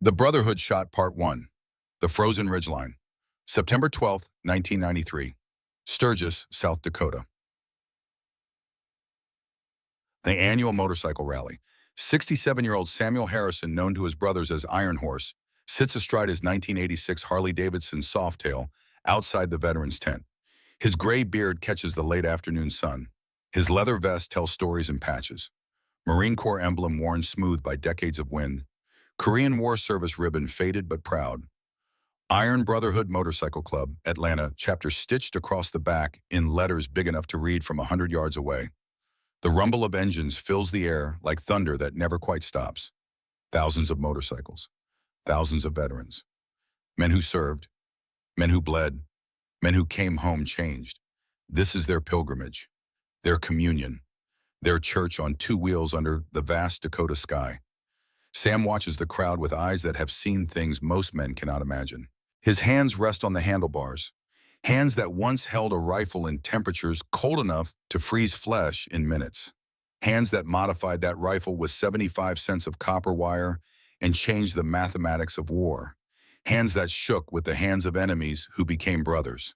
The Brotherhood Shot Part 1. The Frozen Ridgeline. September 12, 1993. Sturgis, South Dakota. The annual motorcycle rally. 67-year-old Samuel Harrison, known to his brothers as Iron Horse, sits astride his 1986 Harley-Davidson Softail outside the veterans' tent. His gray beard catches the late afternoon sun. His leather vest tells stories in patches. Marine Corps emblem worn smooth by decades of wind. Korean War Service ribbon faded but proud. Iron Brotherhood Motorcycle Club, Atlanta, chapter stitched across the back in letters big enough to read from 100 yards away. The rumble of engines fills the air like thunder that never quite stops. Thousands of motorcycles. Thousands of veterans. Men who served. Men who bled. Men who came home changed. This is their pilgrimage. Their communion. Their church on two wheels under the vast Dakota sky. Sam watches the crowd with eyes that have seen things most men cannot imagine. His hands rest on the handlebars, hands that once held a rifle in temperatures cold enough to freeze flesh in minutes. Hands that modified that rifle with 75 cents of copper wire and changed the mathematics of war. Hands that shook with the hands of enemies who became brothers.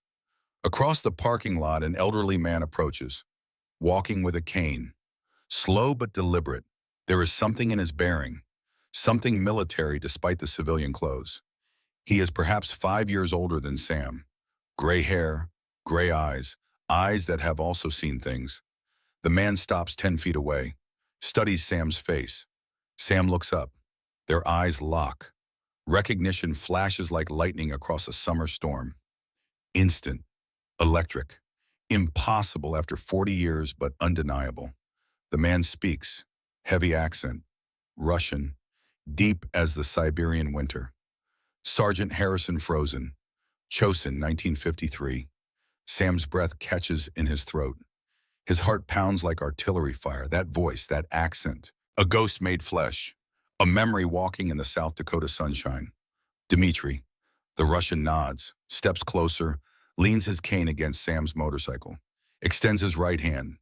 Across the parking lot, an elderly man approaches, walking with a cane. Slow but deliberate, there is something in his bearing. Something military despite the civilian clothes. He is perhaps 5 years older than Sam. Gray hair, gray eyes, eyes that have also seen things. The man stops 10 feet away, studies Sam's face. Sam looks up. Their eyes lock. Recognition flashes like lightning across a summer storm. Instant, electric, impossible after 40 years, but undeniable. The man speaks, heavy accent, Russian, deep as the Siberian winter. Sergeant Harrison Frozen, Chosin, 1953. Sam's breath catches in his throat. His heart pounds like artillery fire, that voice, that accent. A ghost made flesh, a memory walking in the South Dakota sunshine. Dmitri, the Russian nods, steps closer, leans his cane against Sam's motorcycle, extends his right hand.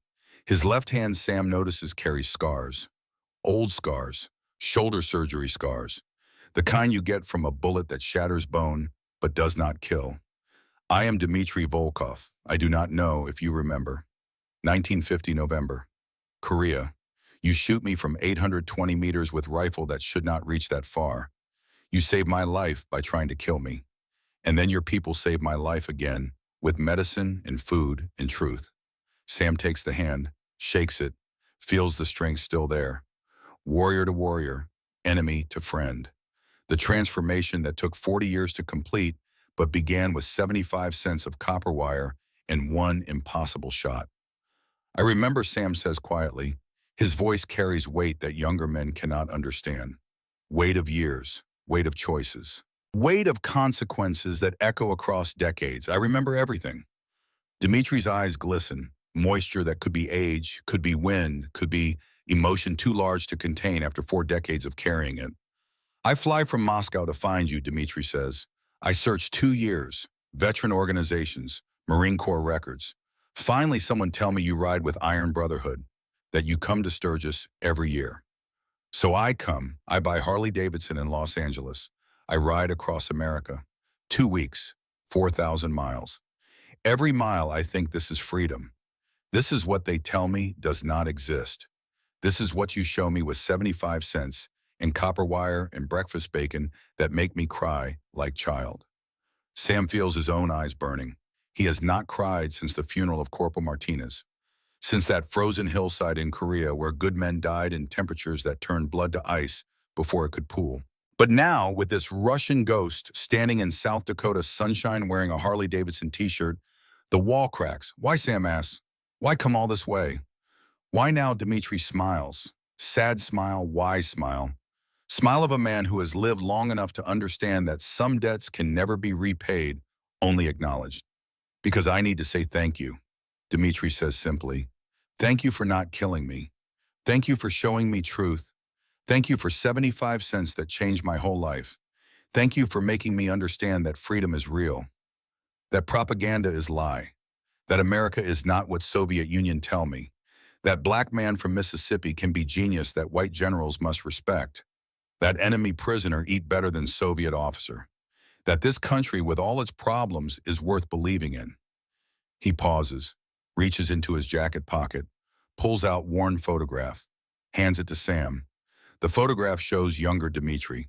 His left hand, Sam notices, carries scars. Old scars. Shoulder surgery scars, the kind you get from a bullet that shatters bone but does not kill. I am Dmitri Volkov. I do not know if you remember. 1950 November. Korea. You shoot me from 820 meters with rifle that should not reach that far. You saved my life by trying to kill me. And then your people saved my life again with medicine and food and truth. Sam takes the hand, shakes it, feels the strength still there. Warrior to warrior, enemy to friend. The transformation that took 40 years to complete, but began with 75 cents of copper wire and one impossible shot. I remember, Sam says quietly. His voice carries weight that younger men cannot understand. Weight of years, weight of choices. Weight of consequences that echo across decades. I remember everything. Dimitri's eyes glisten. Moisture that could be age, could be wind, could be emotion too large to contain after 4 decades of carrying it. I fly from Moscow to find you, Dmitri says. I searched 2 years, veteran organizations, Marine Corps records. Finally, someone tell me you ride with Iron Brotherhood, that you come to Sturgis every year. So I come, I buy Harley-Davidson in Los Angeles. I ride across America. 2 weeks, 4,000 miles. Every mile I think this is freedom. This is what they tell me does not exist. This is what you show me with 75 cents and copper wire and breakfast bacon that make me cry like child. Sam feels his own eyes burning. He has not cried since the funeral of Corporal Martinez, since that frozen hillside in Korea where good men died in temperatures that turned blood to ice before it could pool. But now, with this Russian ghost standing in South Dakota sunshine wearing a Harley-Davidson t-shirt, the wall cracks. Why, Sam asks, why come all this way? Why now? Dmitri smiles. Sad smile, wise smile. Smile of a man who has lived long enough to understand that some debts can never be repaid, only acknowledged. Because I need to say thank you, Dmitri says simply. Thank you for not killing me. Thank you for showing me truth. Thank you for 75 cents that changed my whole life. Thank you for making me understand that freedom is real, that propaganda is lie, that America is not what Soviet Union tell me, that black man from Mississippi can be genius that white generals must respect. That enemy prisoner eat better than Soviet officer. That this country with all its problems is worth believing in. He pauses, reaches into his jacket pocket, pulls out worn photograph, hands it to Sam. The photograph shows younger Dmitri,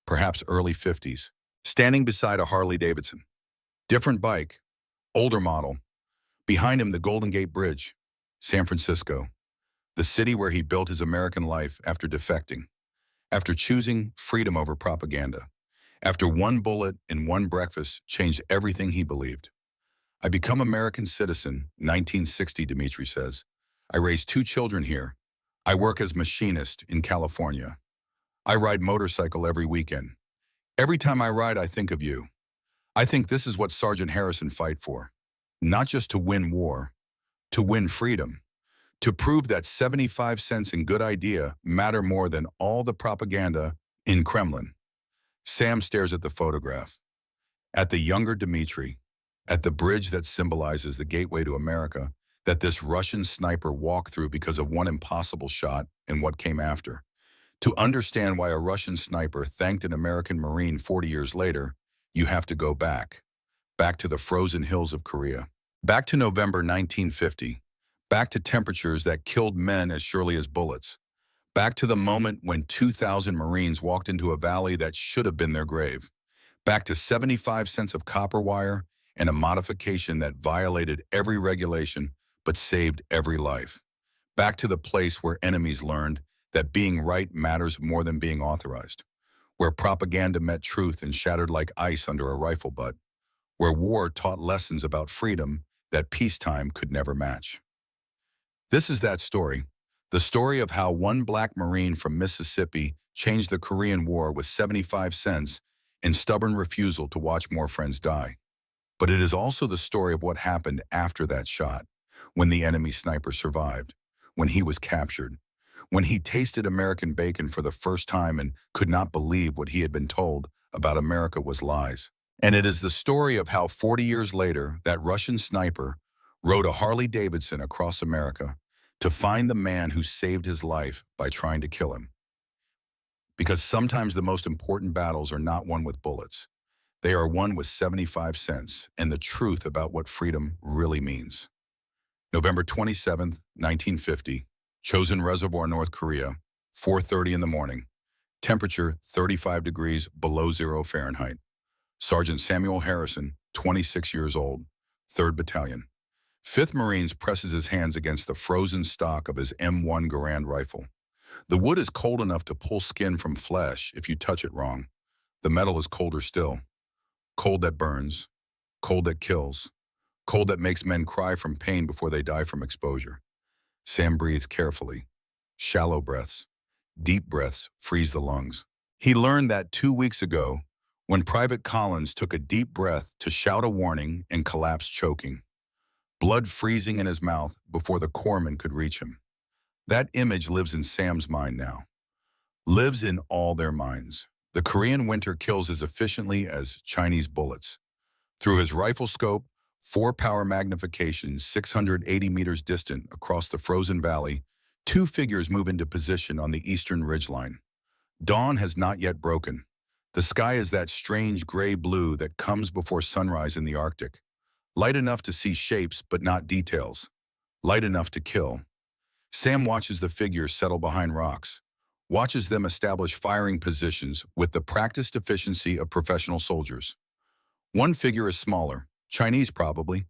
perhaps early 50s, standing beside a Harley Davidson. Different bike, older model. Behind him, the Golden Gate Bridge, San Francisco, the city where he built his American life after defecting, after choosing freedom over propaganda, after one bullet and one breakfast changed everything he believed. I become American citizen, 1960, Dmitri says. I raise 2 children here. I work as machinist in California. I ride motorcycle every weekend. Every time I ride, I think of you. I think this is what Sergeant Harrison fight for. Not just to win war, to win freedom, to prove that 75 cents and good idea matter more than all the propaganda in Kremlin. Sam stares at the photograph, at the younger Dmitri, at the bridge that symbolizes the gateway to America that this Russian sniper walked through because of one impossible shot and what came after. To understand why a Russian sniper thanked an American Marine 40 years later, you have to go back to the frozen hills of Korea, back to November 1950, back to temperatures that killed men as surely as bullets, back to the moment when 2,000 Marines walked into a valley that should have been their grave, back to 75 cents of copper wire and a modification that violated every regulation but saved every life, back to the place where enemies learned that being right matters more than being authorized, where propaganda met truth and shattered like ice under a rifle butt, where war taught lessons about freedom that peacetime could never match. This is that story, the story of how one black Marine from Mississippi changed the Korean War with 75 cents and stubborn refusal to watch more friends die. But it is also the story of what happened after that shot, when the enemy sniper survived, when he was captured, when he tasted American bacon for the first time and could not believe what he had been told about America was lies. And it is the story of how 40 years later, that Russian sniper rode a Harley Davidson across America to find the man who saved his life by trying to kill him. Because sometimes the most important battles are not won with bullets. They are won with 75 cents and the truth about what freedom really means. November 27th, 1950, Chosin Reservoir, North Korea, 4:30 in the morning. Temperature 35 degrees below 0 Fahrenheit. Sergeant Samuel Harrison, 26 years old, 3rd Battalion. 5th Marines presses his hands against the frozen stock of his M1 Garand rifle. The wood is cold enough to pull skin from flesh if you touch it wrong. The metal is colder still. Cold that burns, cold that kills, cold that makes men cry from pain before they die from exposure. Sam breathes carefully. Shallow breaths, deep breaths freeze the lungs. He learned that 2 weeks ago when Private Collins took a deep breath to shout a warning and collapsed choking, blood freezing in his mouth before the corpsman could reach him. That image lives in Sam's mind now, lives in all their minds. The Korean winter kills as efficiently as Chinese bullets. Through his rifle scope, 4-power magnification, 680 meters distant across the frozen valley, 2 figures move into position on the eastern ridgeline. Dawn has not yet broken. The sky is that strange gray blue that comes before sunrise in the Arctic. Light enough to see shapes but not details. Light enough to kill. Sam watches the figures settle behind rocks, watches them establish firing positions with the practiced efficiency of professional soldiers. One figure is smaller, Chinese probably.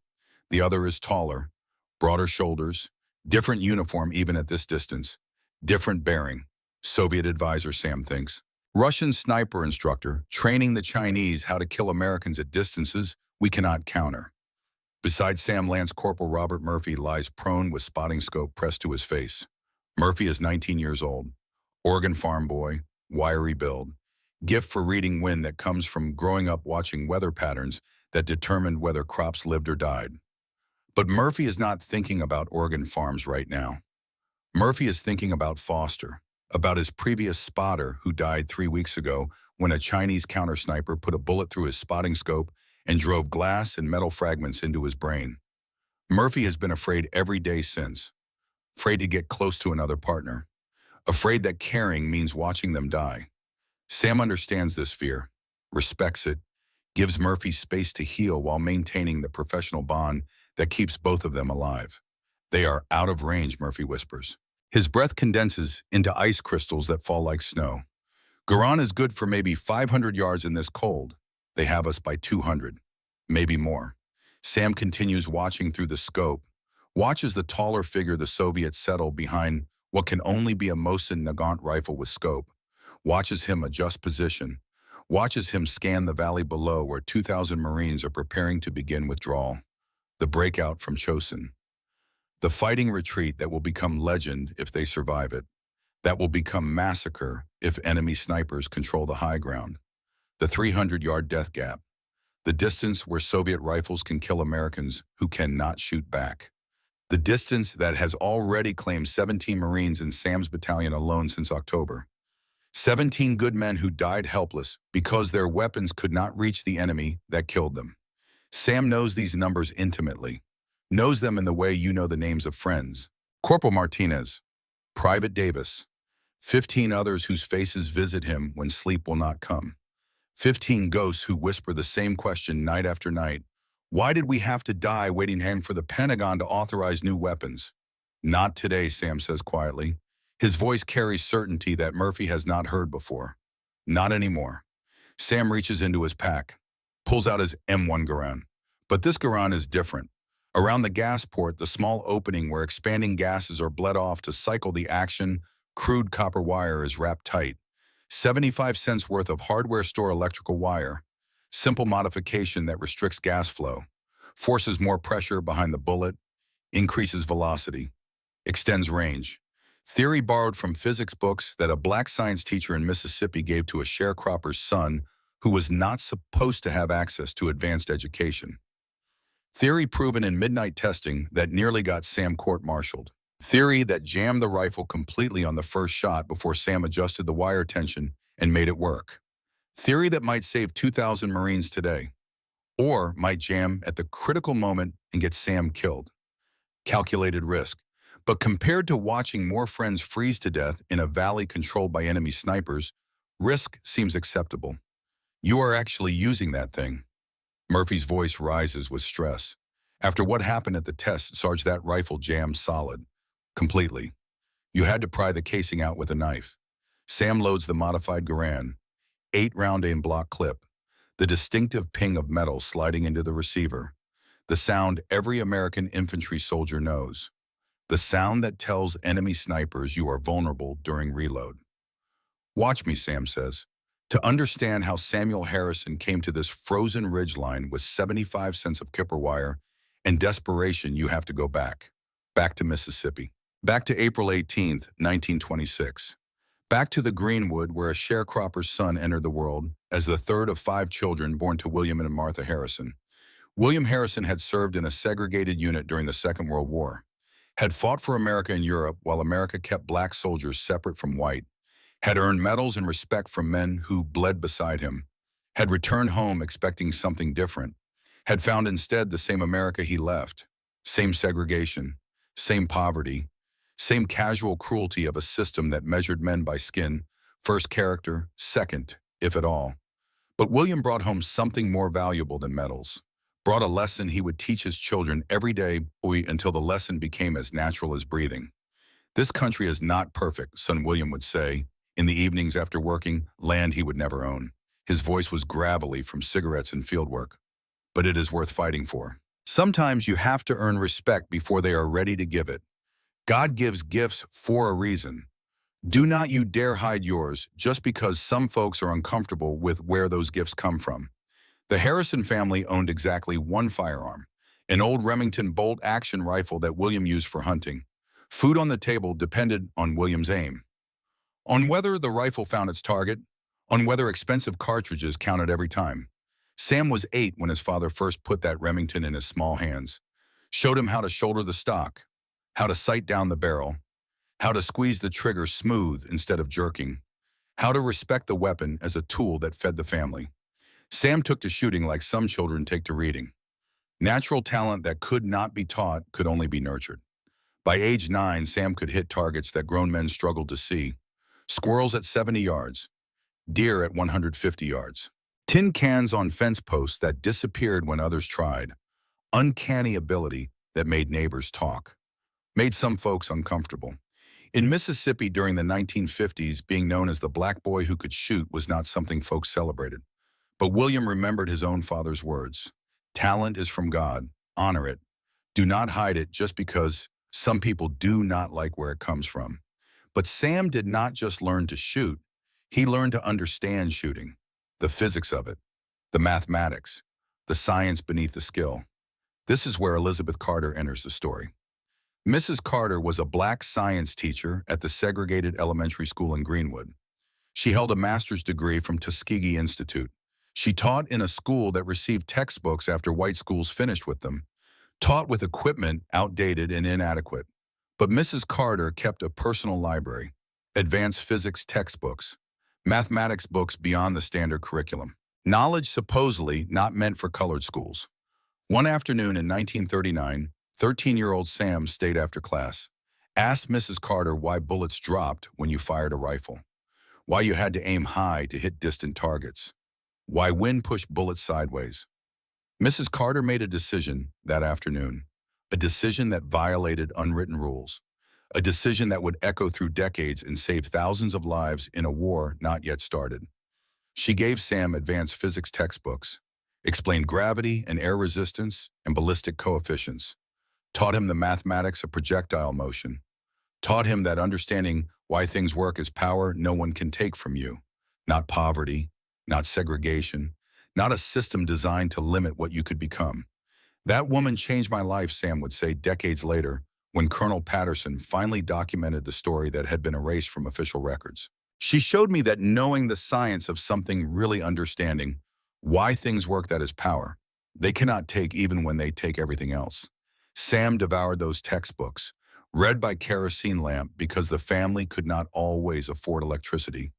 The other is taller, broader shoulders, different uniform even at this distance, different bearing. Soviet advisor, Sam thinks. Russian sniper instructor training the Chinese how to kill Americans at distances we cannot counter. Beside Sam, Lance Corporal Robert Murphy lies prone with spotting scope pressed to his face. Murphy is 19 years old. Oregon farm boy, wiry build. Gift for reading wind that comes from growing up watching weather patterns that determined whether crops lived or died. But Murphy is not thinking about Oregon farms right now. Murphy is thinking about Foster, about his previous spotter who died 3 weeks ago when a Chinese counter sniper put a bullet through his spotting scope and drove glass and metal fragments into his brain. Murphy has been afraid every day since, afraid to get close to another partner, afraid that caring means watching them die. Sam understands this fear, respects it, gives Murphy space to heal while maintaining the professional bond that keeps both of them alive. They are out of range, Murphy whispers. His breath condenses into ice crystals that fall like snow. Garan is good for maybe 500 yards in this cold. They have us by 200, maybe more. Sam continues watching through the scope, watches the taller figure the Soviets settle behind what can only be a Mosin Nagant rifle with scope, watches him adjust position, watches him scan the valley below where 2,000 Marines are preparing to begin withdrawal. The breakout from Chosin. The fighting retreat that will become legend if they survive it. That will become massacre if enemy snipers control the high ground. The 300-yard death gap. The distance where Soviet rifles can kill Americans who cannot shoot back. The distance that has already claimed 17 Marines in Sam's battalion alone since October. 17 good men who died helpless because their weapons could not reach the enemy that killed them. Sam knows these numbers intimately, knows them in the way you know the names of friends. Corporal Martinez, Private Davis, 15 others whose faces visit him when sleep will not come. 15 ghosts who whisper the same question night after night. Why did we have to die waiting for the Pentagon to authorize new weapons? Not today, Sam says quietly. His voice carries certainty that Murphy has not heard before. Not anymore. Sam reaches into his pack, pulls out his M1 Garand. But this Garand is different. Around the gas port, the small opening where expanding gases are bled off to cycle the action, crude copper wire is wrapped tight. 75 cents worth of hardware store electrical wire. Simple modification that restricts gas flow, forces more pressure behind the bullet, increases velocity, extends range. Theory borrowed from physics books that a black science teacher in Mississippi gave to a sharecropper's son who was not supposed to have access to advanced education. Theory proven in midnight testing that nearly got Sam court-martialed. Theory that jammed the rifle completely on the first shot before Sam adjusted the wire tension and made it work. Theory that might save 2,000 Marines today, or might jam at the critical moment and get Sam killed. Calculated risk. But compared to watching more friends freeze to death in a valley controlled by enemy snipers, risk seems acceptable. You are actually using that thing. Murphy's voice rises with stress. After what happened at the test, Sarge, that rifle jammed solid. Completely. You had to pry the casing out with a knife. Sam loads the modified Garand, 8-round aim block clip, the distinctive ping of metal sliding into the receiver, the sound every American infantry soldier knows, the sound that tells enemy snipers you are vulnerable during reload. Watch me, Sam says. To understand how Samuel Harrison came to this frozen ridgeline with 75 cents of kipper wire and desperation, you have to go back to Mississippi, back to April 18th, 1926. Back to the Greenwood where a sharecropper's son entered the world as the third of 5 children born to William and Martha Harrison. William Harrison had served in a segregated unit during the Second World War, had fought for America in Europe while America kept black soldiers separate from white, had earned medals and respect from men who bled beside him, had returned home expecting something different, had found instead the same America he left, same segregation, same poverty, same casual cruelty of a system that measured men by skin, first character, second, if at all. But William brought home something more valuable than medals, brought a lesson he would teach his children every day until the lesson became as natural as breathing. This country is not perfect, son William would say, in the evenings after working, land he would never own. His voice was gravelly from cigarettes and fieldwork. But it is worth fighting for. Sometimes you have to earn respect before they are ready to give it. God gives gifts for a reason. Do not you dare hide yours just because some folks are uncomfortable with where those gifts come from. The Harrison family owned exactly one firearm, an old Remington bolt-action rifle that William used for hunting. Food on the table depended on William's aim, on whether the rifle found its target, on whether expensive cartridges counted every time. Sam was 8 when his father first put that Remington in his small hands, showed him how to shoulder the stock, how to sight down the barrel, how to squeeze the trigger smooth instead of jerking, how to respect the weapon as a tool that fed the family. Sam took to shooting like some children take to reading. Natural talent that could not be taught could only be nurtured. By age 9, Sam could hit targets that grown men struggled to see. Squirrels at 70 yards, deer at 150 yards, tin cans on fence posts that disappeared when others tried, uncanny ability that made neighbors talk, made some folks uncomfortable. In Mississippi during the 1950s, being known as the black boy who could shoot was not something folks celebrated. But William remembered his own father's words. Talent is from God. Honor it. Do not hide it just because some people do not like where it comes from. But Sam did not just learn to shoot. He learned to understand shooting, the physics of it, the mathematics, the science beneath the skill. This is where Elizabeth Carter enters the story. Mrs. Carter was a black science teacher at the segregated elementary school in Greenwood. She held a master's degree from Tuskegee Institute. She taught in a school that received textbooks after white schools finished with them, taught with equipment outdated and inadequate. But Mrs. Carter kept a personal library, advanced physics textbooks, mathematics books beyond the standard curriculum. Knowledge supposedly not meant for colored schools. One afternoon in 1939, 13-year-old Sam stayed after class, asked Mrs. Carter why bullets dropped when you fired a rifle, why you had to aim high to hit distant targets, why wind pushed bullets sideways. Mrs. Carter made a decision that afternoon, a decision that violated unwritten rules, a decision that would echo through decades and save thousands of lives in a war not yet started. She gave Sam advanced physics textbooks, explained gravity and air resistance and ballistic coefficients, taught him the mathematics of projectile motion, taught him that understanding why things work is power no one can take from you, not poverty, not segregation, not a system designed to limit what you could become. That woman changed my life, Sam would say decades later, when Colonel Patterson finally documented the story that had been erased from official records. She showed me that knowing the science of something, really understanding why things work, that is power. They cannot take even when they take everything else. Sam devoured those textbooks, read by kerosene lamp because the family could not always afford electricity,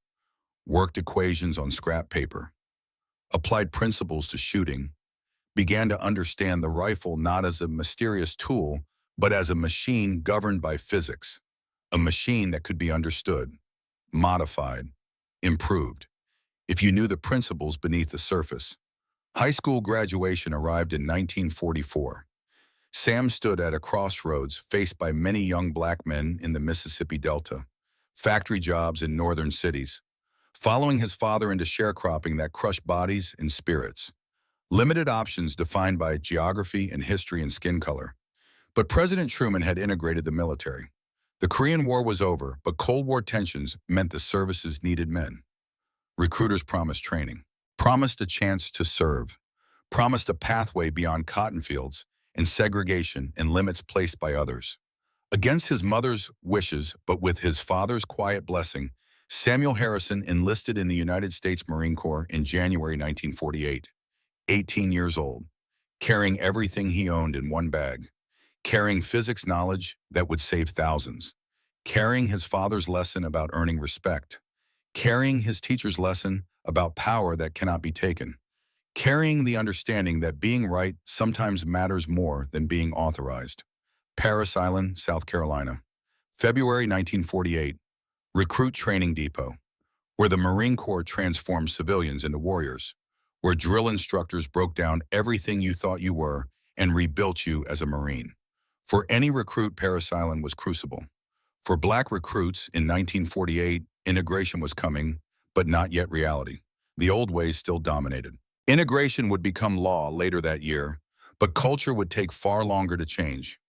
worked equations on scrap paper, applied principles to shooting, began to understand the rifle not as a mysterious tool, but as a machine governed by physics, a machine that could be understood, modified, improved, if you knew the principles beneath the surface. High school graduation arrived in 1944. Sam stood at a crossroads faced by many young black men in the Mississippi Delta, factory jobs in northern cities, following his father into sharecropping that crushed bodies and spirits. Limited options defined by geography and history and skin color. But President Truman had integrated the military. The Korean War was over, but Cold War tensions meant the services needed men. Recruiters promised training, promised a chance to serve, promised a pathway beyond cotton fields and segregation and limits placed by others. Against his mother's wishes, but with his father's quiet blessing, Samuel Harrison enlisted in the United States Marine Corps in January 1948, 18 years old, carrying everything he owned in one bag, carrying physics knowledge that would save thousands, carrying his father's lesson about earning respect, carrying his teacher's lesson about power that cannot be taken, carrying the understanding that being right sometimes matters more than being authorized. Parris Island, South Carolina, February 1948, Recruit Training Depot, where the Marine Corps transformed civilians into warriors, where drill instructors broke down everything you thought you were and rebuilt you as a Marine. For any recruit, Parris Island was crucible. For black recruits in 1948, integration was coming, but not yet reality. The old ways still dominated. Integration would become law later that year, but culture would take far longer to change.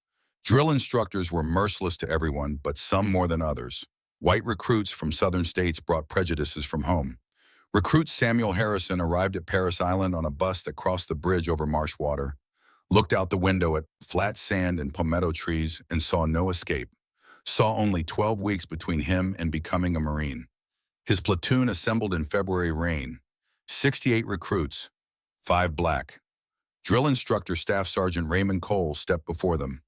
Drill instructors were merciless to everyone, but some more than others. White recruits from southern states brought prejudices from home. Recruit Samuel Harrison arrived at Parris Island on a bus that crossed the bridge over marsh water, looked out the window at flat sand and palmetto trees, and saw no escape. Saw only 12 weeks between him and becoming a Marine. His platoon assembled in February rain. 68 recruits, 5 black. Drill instructor Staff Sergeant Raymond Cole stepped before them.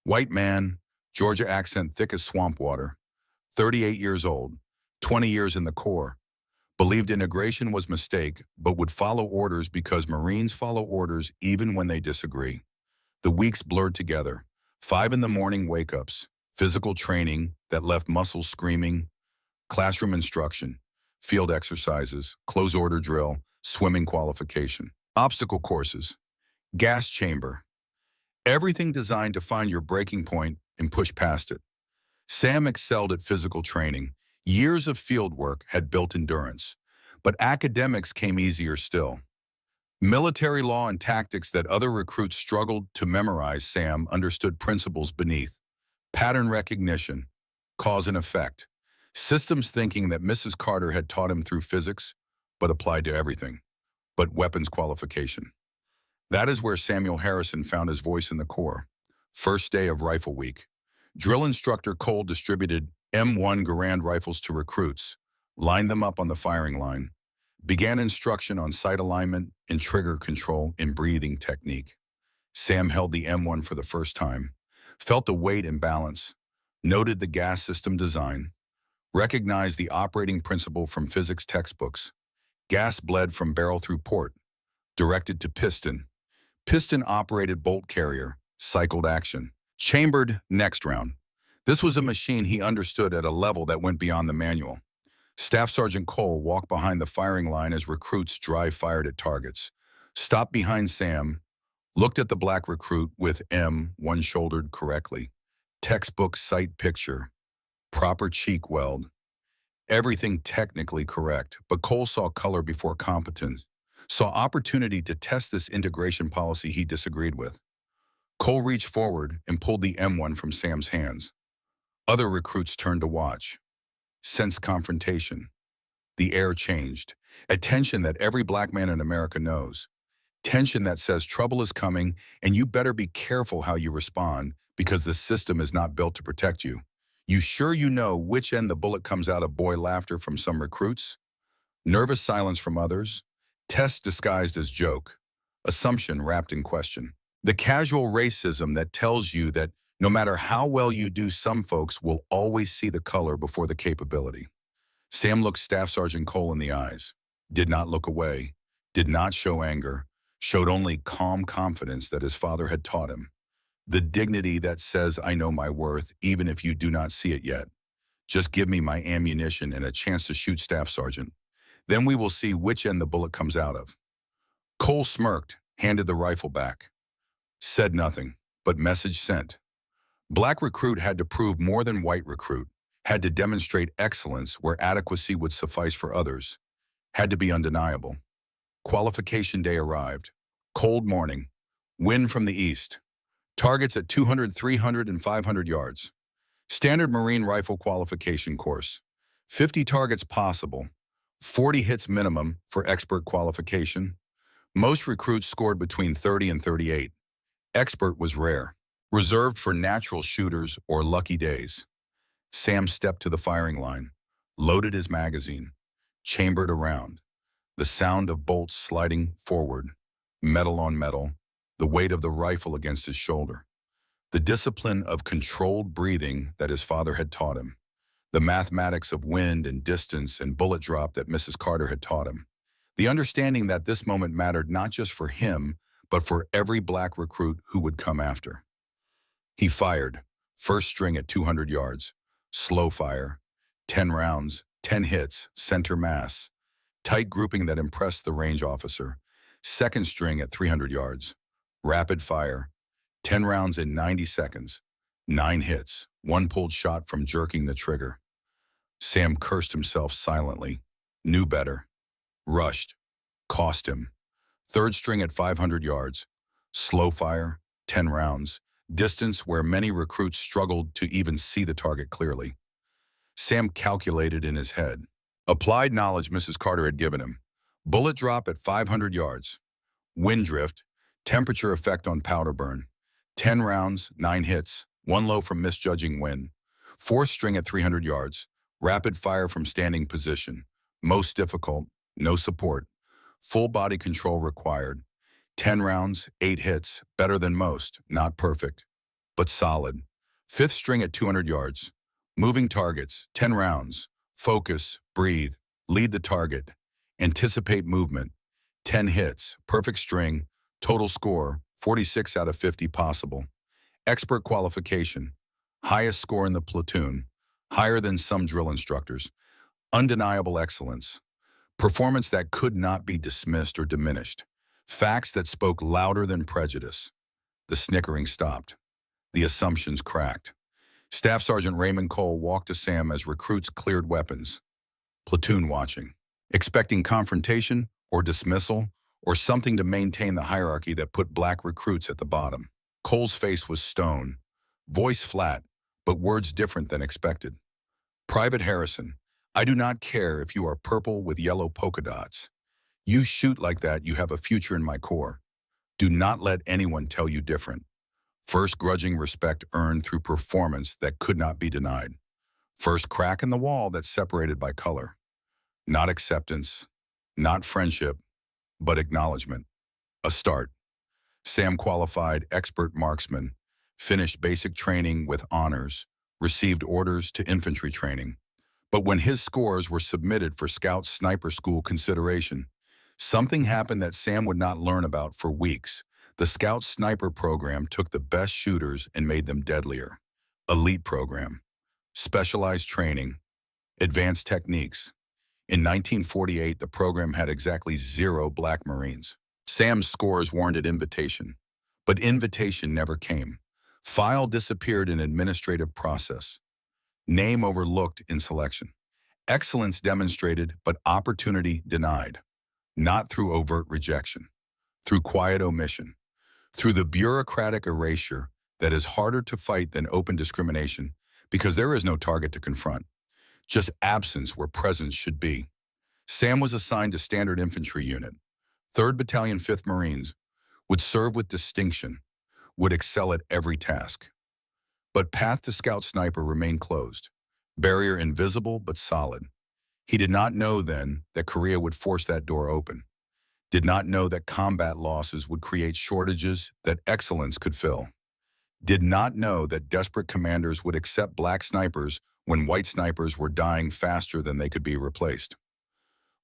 White man, Georgia accent thick as swamp water, 38 years old, 20 years in the Corps. Believed integration was a mistake, but would follow orders because Marines follow orders even when they disagree. The weeks blurred together. 5 in the morning wake-ups, physical training that left muscles screaming, classroom instruction, field exercises, close order drill, swimming qualification, obstacle courses, gas chamber, everything designed to find your breaking point and push past it. Sam excelled at physical training. Years of field work had built endurance, but academics came easier still. Military law and tactics that other recruits struggled to memorize, Sam understood principles beneath. Pattern recognition, cause and effect, systems thinking that Mrs. Carter had taught him through physics, but applied to everything, but weapons qualification. That is where Samuel Harrison found his voice in the Corps. First day of Rifle Week. Drill instructor Cole distributed M1 Garand rifles to recruits, lined them up on the firing line, began instruction on sight alignment and trigger control and breathing technique. Sam held the M1 for the first time, felt the weight and balance, noted the gas system design, recognized the operating principle from physics textbooks. Gas bled from barrel through port, directed to piston. Piston operated bolt carrier, cycled action, chambered next round. This was a machine he understood at a level that went beyond the manual. Staff Sergeant Cole walked behind the firing line as recruits dry fired at targets, stopped behind Sam, looked at the black recruit with M1 shouldered correctly. Textbook sight picture, proper cheek weld, everything technically correct, but Cole saw color before competence, saw opportunity to test this integration policy he disagreed with. Cole reached forward and pulled the M1 from Sam's hands. Other recruits turned to watch. Sensed confrontation. The air changed. A tension that every black man in America knows. Tension that says trouble is coming and you better be careful how you respond because the system is not built to protect you. You sure you know which end the bullet comes out of? Boy laughter from some recruits. Nervous silence from others. Test disguised as joke. Assumption wrapped in question. The casual racism that tells you that no matter how well you do, some folks will always see the color before the capability. Sam looked Staff Sergeant Cole in the eyes, did not look away, did not show anger, showed only calm confidence that his father had taught him. The dignity that says, I know my worth, even if you do not see it yet. Just give me my ammunition and a chance to shoot, Staff Sergeant. Then we will see which end the bullet comes out of. Cole smirked, handed the rifle back. Said nothing, but message sent. Black recruit had to prove more than white recruit, had to demonstrate excellence where adequacy would suffice for others, had to be undeniable. Qualification day arrived. Cold morning. Wind from the east. Targets at 200, 300, and 500 yards. Standard Marine Rifle qualification course. 50 targets possible. 40 hits minimum for expert qualification. Most recruits scored between 30 and 38. Expert was rare, reserved for natural shooters or lucky days. Sam stepped to the firing line, loaded his magazine, chambered a round. The sound of bolts sliding forward, metal on metal, the weight of the rifle against his shoulder. The discipline of controlled breathing that his father had taught him. The mathematics of wind and distance and bullet drop that Mrs. Carter had taught him. The understanding that this moment mattered not just for him, but for every black recruit who would come after. He fired, first string at 200 yards, slow fire, 10 rounds, 10 hits, center mass, tight grouping that impressed the range officer, second string at 300 yards, rapid fire, 10 rounds in 90 seconds, 9 hits, 1 pulled shot from jerking the trigger. Sam cursed himself silently, knew better, rushed, cost him. Third string at 500 yards, slow fire, 10 rounds, distance where many recruits struggled to even see the target clearly. Sam calculated in his head. Applied knowledge Mrs. Carter had given him. Bullet drop at 500 yards. Wind drift, temperature effect on powder burn. 10 rounds, 9 hits, 1 low from misjudging wind. Fourth string at 300 yards. Rapid fire from standing position. Most difficult, no support. Full body control required. 10 rounds, 8 hits, better than most, not perfect, but solid. Fifth string at 200 yards. Moving targets, 10 rounds. Focus, breathe, lead the target. Anticipate movement. 10 hits, perfect string, total score, 46 out of 50 possible. Expert qualification, highest score in the platoon, higher than some drill instructors. Undeniable excellence. Performance that could not be dismissed or diminished. Facts that spoke louder than prejudice. The snickering stopped. The assumptions cracked. Staff Sergeant Raymond Cole walked to Sam as recruits cleared weapons. Platoon watching, expecting confrontation or dismissal or something to maintain the hierarchy that put black recruits at the bottom. Cole's face was stone, voice flat, but words different than expected. Private Harrison, I do not care if you are purple with yellow polka dots. You shoot like that, you have a future in my corps. Do not let anyone tell you different. First grudging respect earned through performance that could not be denied. First crack in the wall that separated by color. Not acceptance, not friendship, but acknowledgement. A start. Sam qualified expert marksman, finished basic training with honors, received orders to infantry training. But when his scores were submitted for Scout Sniper School consideration, something happened that Sam would not learn about for weeks. The Scout Sniper program took the best shooters and made them deadlier. Elite program. Specialized training. Advanced techniques. In 1948, the program had exactly 0 black Marines. Sam's scores warranted invitation, but invitation never came. File disappeared in administrative process. Name overlooked in selection. Excellence demonstrated, but opportunity denied. Not through overt rejection, through quiet omission, through the bureaucratic erasure that is harder to fight than open discrimination because there is no target to confront, just absence where presence should be. Sam was assigned to Standard Infantry Unit, 3rd Battalion, 5th Marines, would serve with distinction, would excel at every task. But path to Scout Sniper remained closed, barrier invisible but solid. He did not know then that Korea would force that door open, did not know that combat losses would create shortages that excellence could fill, did not know that desperate commanders would accept black snipers when white snipers were dying faster than they could be replaced.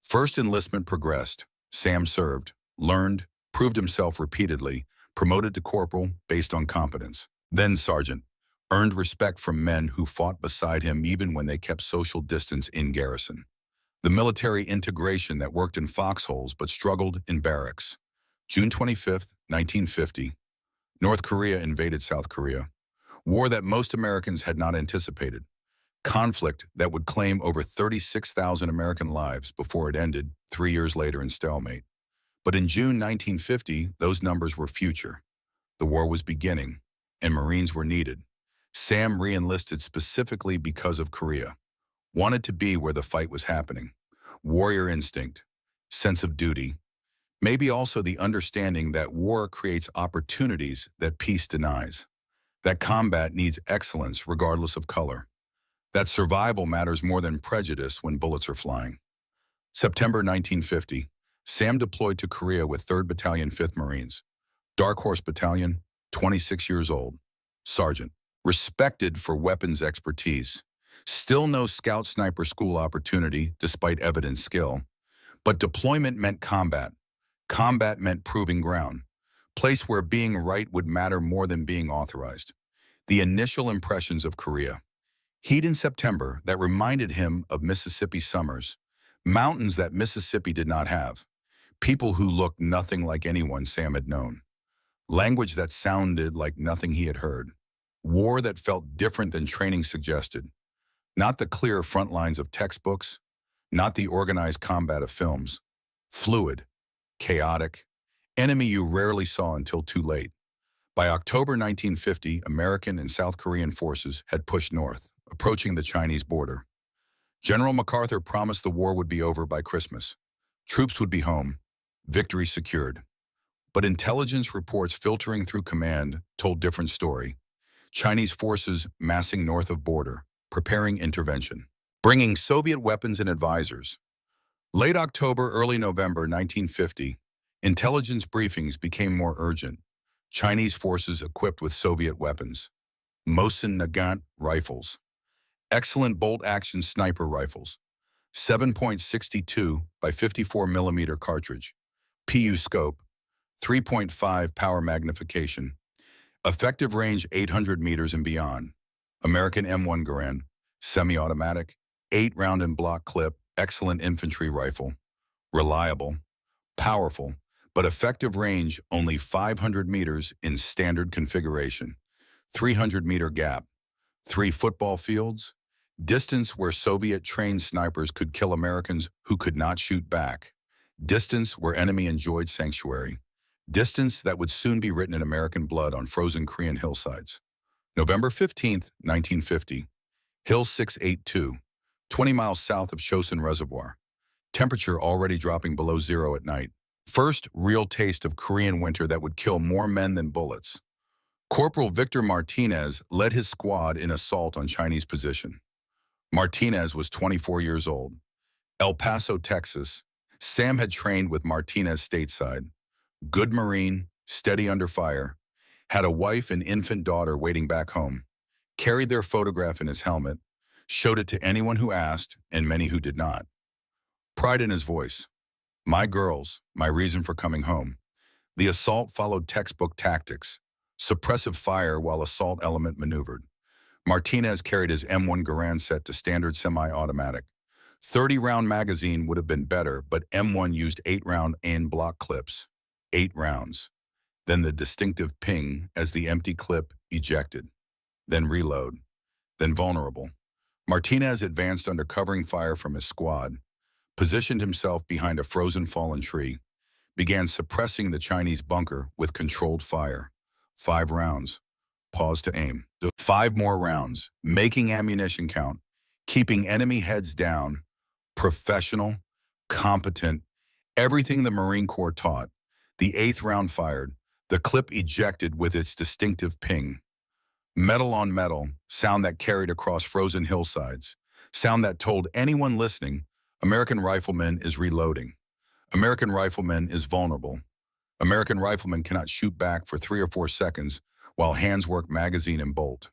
First enlistment progressed. Sam served, learned, proved himself repeatedly, promoted to corporal based on competence. Then sergeant, earned respect from men who fought beside him even when they kept social distance in garrison. The military integration that worked in foxholes but struggled in barracks. June 25, 1950, North Korea invaded South Korea. War that most Americans had not anticipated. Conflict that would claim over 36,000 American lives before it ended 3 years later in stalemate. But in June 1950, those numbers were future. The war was beginning, and Marines were needed. Sam re-enlisted specifically because of Korea. Wanted to be where the fight was happening. Warrior instinct, sense of duty, maybe also the understanding that war creates opportunities that peace denies, that combat needs excellence regardless of color, that survival matters more than prejudice when bullets are flying. September 1950, Sam deployed to Korea with 3rd Battalion, 5th Marines. Dark Horse Battalion, 26 years old, sergeant, respected for weapons expertise. Still no Scout Sniper School opportunity despite evident skill. But deployment meant combat. Combat meant proving ground. Place where being right would matter more than being authorized. The initial impressions of Korea. Heat in September that reminded him of Mississippi summers. Mountains that Mississippi did not have. People who looked nothing like anyone Sam had known. Language that sounded like nothing he had heard. War that felt different than training suggested. Not the clear front lines of textbooks, not the organized combat of films. Fluid, chaotic, enemy you rarely saw until too late. By October 1950, American and South Korean forces had pushed north, approaching the Chinese border. General MacArthur promised the war would be over by Christmas. Troops would be home, victory secured. But intelligence reports filtering through command told different story. Chinese forces massing north of border, preparing intervention, bringing Soviet weapons and advisors. Late October, early November 1950, intelligence briefings became more urgent. Chinese forces equipped with Soviet weapons. Mosin Nagant rifles. Excellent bolt-action sniper rifles. 7.62 by 54 millimeter cartridge. PU scope. 3.5 power magnification. Effective range 800 meters and beyond. American M1 Garand, semi-automatic, 8-round and block clip, Excellent infantry rifle, reliable, powerful, but effective range only 500 meters in standard configuration. 300-meter gap, 3 football fields, distance where Soviet-trained snipers could kill Americans who could not shoot back, distance where enemy enjoyed sanctuary, distance that would soon be written in American blood on frozen Korean hillsides. November 15, 1950, Hill 682, 20 miles south of Chosin Reservoir. Temperature already dropping below zero at night. First real taste of Korean winter that would kill more men than bullets. Corporal Victor Martinez led his squad in assault on Chinese position. Martinez was 24 years old. El Paso, Texas. Sam had trained with Martinez stateside. Good Marine, steady under fire. Had a wife and infant daughter waiting back home. Carried their photograph in his helmet. Showed it to anyone who asked and many who did not. Pride in his voice. My girls, my reason for coming home. The assault followed textbook tactics. Suppressive fire while assault element maneuvered. Martinez carried his M1 Garand set to standard semi-automatic. 30-round magazine would have been better, but M1 used 8-round en-block clips. 8 rounds. Then the distinctive ping as the empty clip ejected. Then reload. Then vulnerable. Martinez advanced under covering fire from his squad, positioned himself behind a frozen fallen tree, began suppressing the Chinese bunker with controlled fire. 5 rounds. Pause to aim. 5 more rounds, making ammunition count, keeping enemy heads down, professional, competent, everything the Marine Corps taught. The 8th round fired, the clip ejected with its distinctive ping. Metal on metal, sound that carried across frozen hillsides, sound that told anyone listening, American rifleman is reloading. American rifleman is vulnerable. American riflemen cannot shoot back for 3 or 4 seconds while hands work magazine and bolt.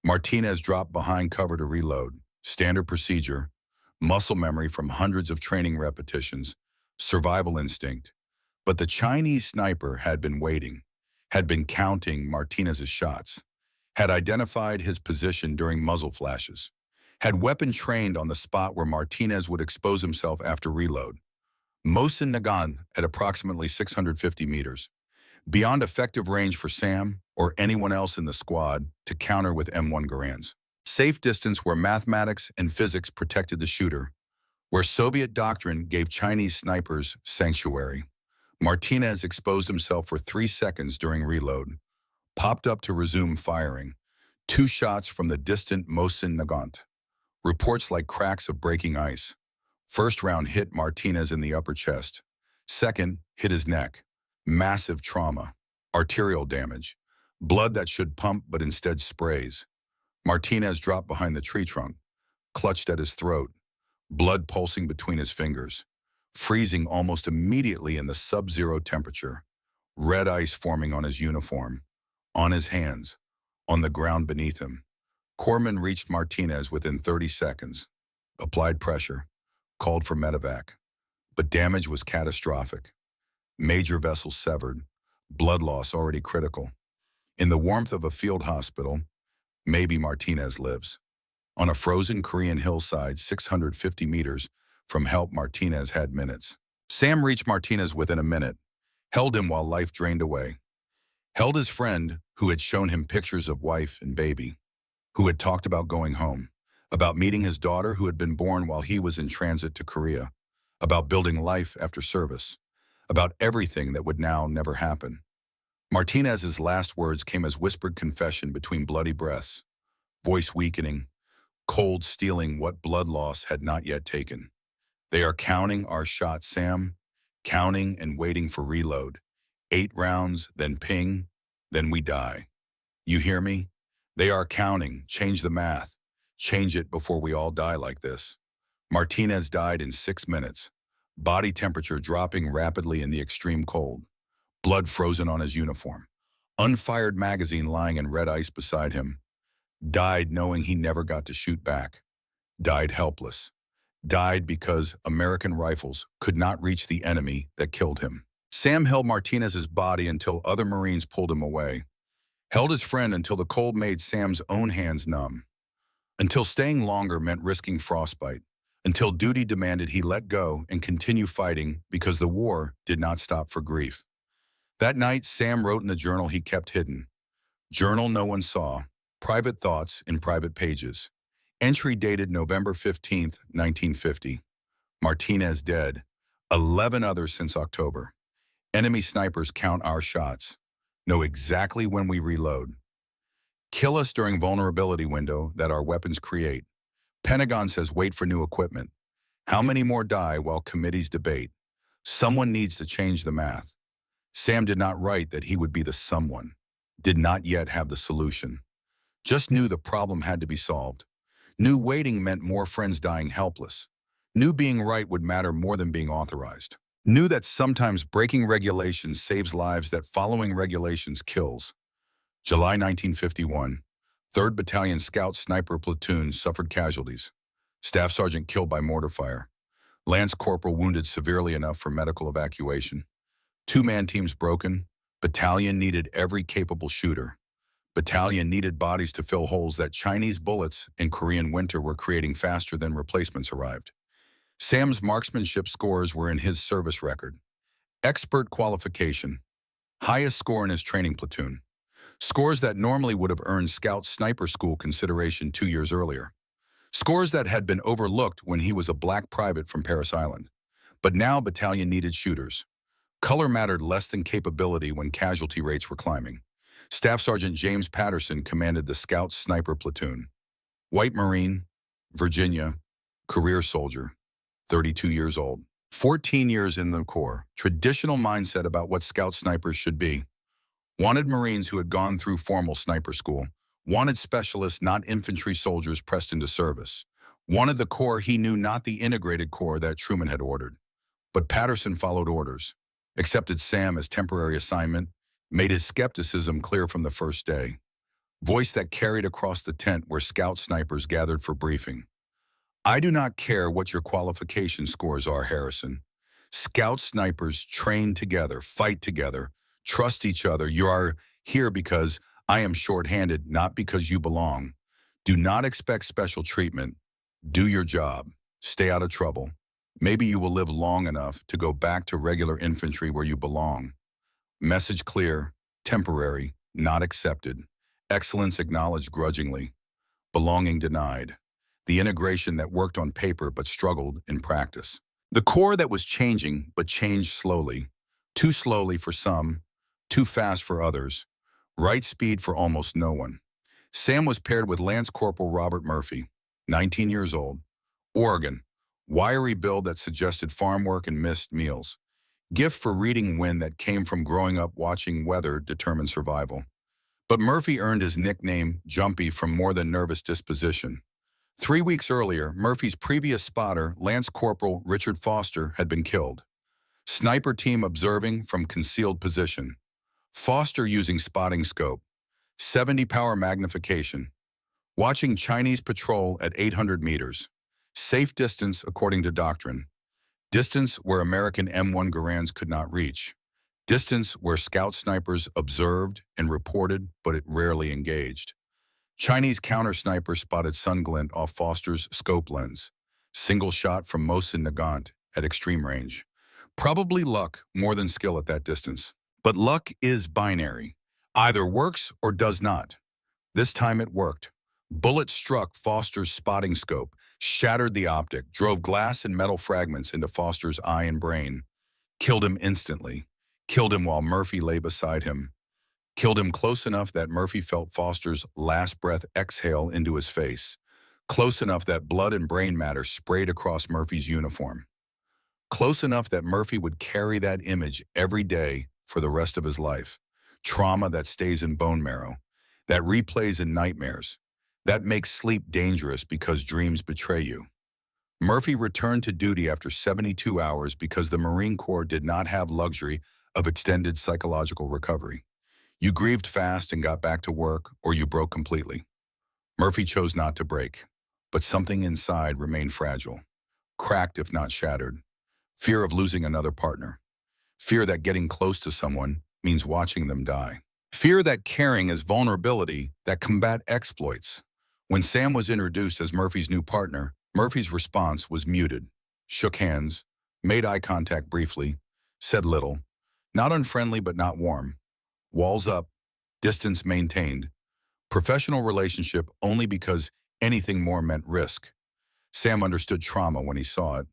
Martinez dropped behind cover to reload. Standard procedure, muscle memory from hundreds of training repetitions, survival instinct. But the Chinese sniper had been waiting, had been counting Martinez's shots, had identified his position during muzzle flashes, had weapon trained on the spot where Martinez would expose himself after reload. Mosin Nagant at approximately 650 meters, beyond effective range for Sam or anyone else in the squad to counter with M1 Garands. Safe distance where mathematics and physics protected the shooter, where Soviet doctrine gave Chinese snipers sanctuary. Martinez exposed himself for 3 seconds during reload, popped up to resume firing. 2 shots from the distant Mosin Nagant. Reports like cracks of breaking ice. First round hit Martinez in the upper chest. Second, hit his neck. Massive trauma. Arterial damage. Blood that should pump but instead sprays. Martinez dropped behind the tree trunk, clutched at his throat, blood pulsing between his fingers, freezing almost immediately in the sub-zero temperature, red ice forming on his uniform, on his hands, on the ground beneath him. Corpsman reached Martinez within 30 seconds, applied pressure, called for medevac, but damage was catastrophic. Major vessels severed, blood loss already critical. In the warmth of a field hospital, maybe Martinez lives. On a frozen Korean hillside 650 meters from help, Martinez had minutes. Sam reached Martinez within a minute, held him while life drained away. Held his friend who had shown him pictures of wife and baby, who had talked about going home, about meeting his daughter who had been born while he was in transit to Korea, about building life after service, about everything that would now never happen. Martinez's last words came as whispered confession between bloody breaths, voice weakening, cold stealing what blood loss had not yet taken. They are counting our shots, Sam, counting and waiting for reload. 8 rounds, then ping, then we die. You hear me? They are counting. Change the math. Change it before we all die like this. Martinez died in 6 minutes, body temperature dropping rapidly in the extreme cold, blood frozen on his uniform, unfired magazine lying in red ice beside him. Died knowing he never got to shoot back. Died helpless. Died because American rifles could not reach the enemy that killed him. Sam held Martinez's body until other Marines pulled him away. Held his friend until the cold made Sam's own hands numb. Until staying longer meant risking frostbite. until duty demanded he let go and continue fighting because the war did not stop for grief. That night, Sam wrote in the journal he kept hidden. Journal no one saw. Private thoughts in private pages. Entry dated November 15th, 1950. Martinez dead. 11 others since October. Enemy snipers count our shots. Know exactly when we reload. Kill us during vulnerability window that our weapons create. Pentagon says wait for new equipment. How many more die while committees debate? Someone needs to change the math. Sam did not write that he would be the someone. Did not yet have the solution. Just knew the problem had to be solved. Knew waiting meant more friends dying helpless. Knew being right would matter more than being authorized. Knew that sometimes breaking regulations saves lives that following regulations kills. July 1951, 3rd Battalion Scout Sniper Platoon suffered casualties. Staff Sergeant killed by mortar fire. Lance Corporal wounded severely enough for medical evacuation. 2-man teams broken. Battalion needed every capable shooter. Battalion needed bodies to fill holes that Chinese bullets in Korean winter were creating faster than replacements arrived. Sam's marksmanship scores were in his service record. Expert qualification. Highest score in his training platoon. Scores that normally would have earned Scout Sniper School consideration 2 years earlier. Scores that had been overlooked when he was a black private from Paris Island. But now battalion needed shooters. Color mattered less than capability when casualty rates were climbing. Staff Sergeant James Patterson commanded the Scout Sniper Platoon. White Marine, Virginia, career soldier, 32 years old. 14 years in the Corps. Traditional mindset about what Scout snipers should be. Wanted Marines who had gone through formal sniper school. Wanted specialists, not infantry soldiers pressed into service. Wanted the Corps he knew, not the integrated Corps that Truman had ordered. But Patterson followed orders, accepted Sam as temporary assignment, made his skepticism clear from the first day. Voice that carried across the tent where Scout snipers gathered for briefing. I do not care what your qualification scores are, Harrison. Scout snipers train together, fight together, trust each other. You are here because I am short-handed, not because you belong. Do not expect special treatment. Do your job. Stay out of trouble. Maybe you will live long enough to go back to regular infantry where you belong. Message clear, temporary, not accepted. Excellence acknowledged grudgingly. Belonging denied. The integration that worked on paper but struggled in practice. The Corps that was changing but changed slowly. Too slowly for some, too fast for others. Right speed for almost no one. Sam was paired with Lance Corporal Robert Murphy, 19 years old. Oregon, wiry build that suggested farm work and missed meals. Gift for reading wind that came from growing up watching weather determine survival. But Murphy earned his nickname, Jumpy, from more than nervous disposition. 3 weeks earlier, Murphy's previous spotter, Lance Corporal Richard Foster, had been killed. Sniper team observing from concealed position. Foster using spotting scope. 70 power magnification. Watching Chinese patrol at 800 meters. Safe distance according to doctrine. Distance where American M1 Garands could not reach. Distance where Scout snipers observed and reported, but it rarely engaged. Chinese counter-sniper spotted sun glint off Foster's scope lens. Single shot from Mohsin Nagant at extreme range. Probably luck more than skill at that distance. But luck is binary. Either works or does not. This time it worked. Bullet struck Foster's spotting scope, shattered the optic, drove glass and metal fragments into Foster's eye and brain. Killed him instantly. Killed him while Murphy lay beside him. Killed him close enough that Murphy felt Foster's last breath exhale into his face. Close enough that blood and brain matter sprayed across Murphy's uniform. Close enough that Murphy would carry that image every day for the rest of his life. Trauma that stays in bone marrow, that replays in nightmares, that makes sleep dangerous because dreams betray you. Murphy returned to duty after 72 hours because the Marine Corps did not have luxury of extended psychological recovery. You grieved fast and got back to work, or you broke completely. Murphy chose not to break, but something inside remained fragile, cracked if not shattered. Fear of losing another partner. Fear that getting close to someone means watching them die. Fear that caring is vulnerability that combat exploits. When Sam was introduced as Murphy's new partner, Murphy's response was muted, shook hands, made eye contact briefly, said little, not unfriendly but not warm. Walls up, distance maintained. Professional relationship only because anything more meant risk. Sam understood trauma when he saw it,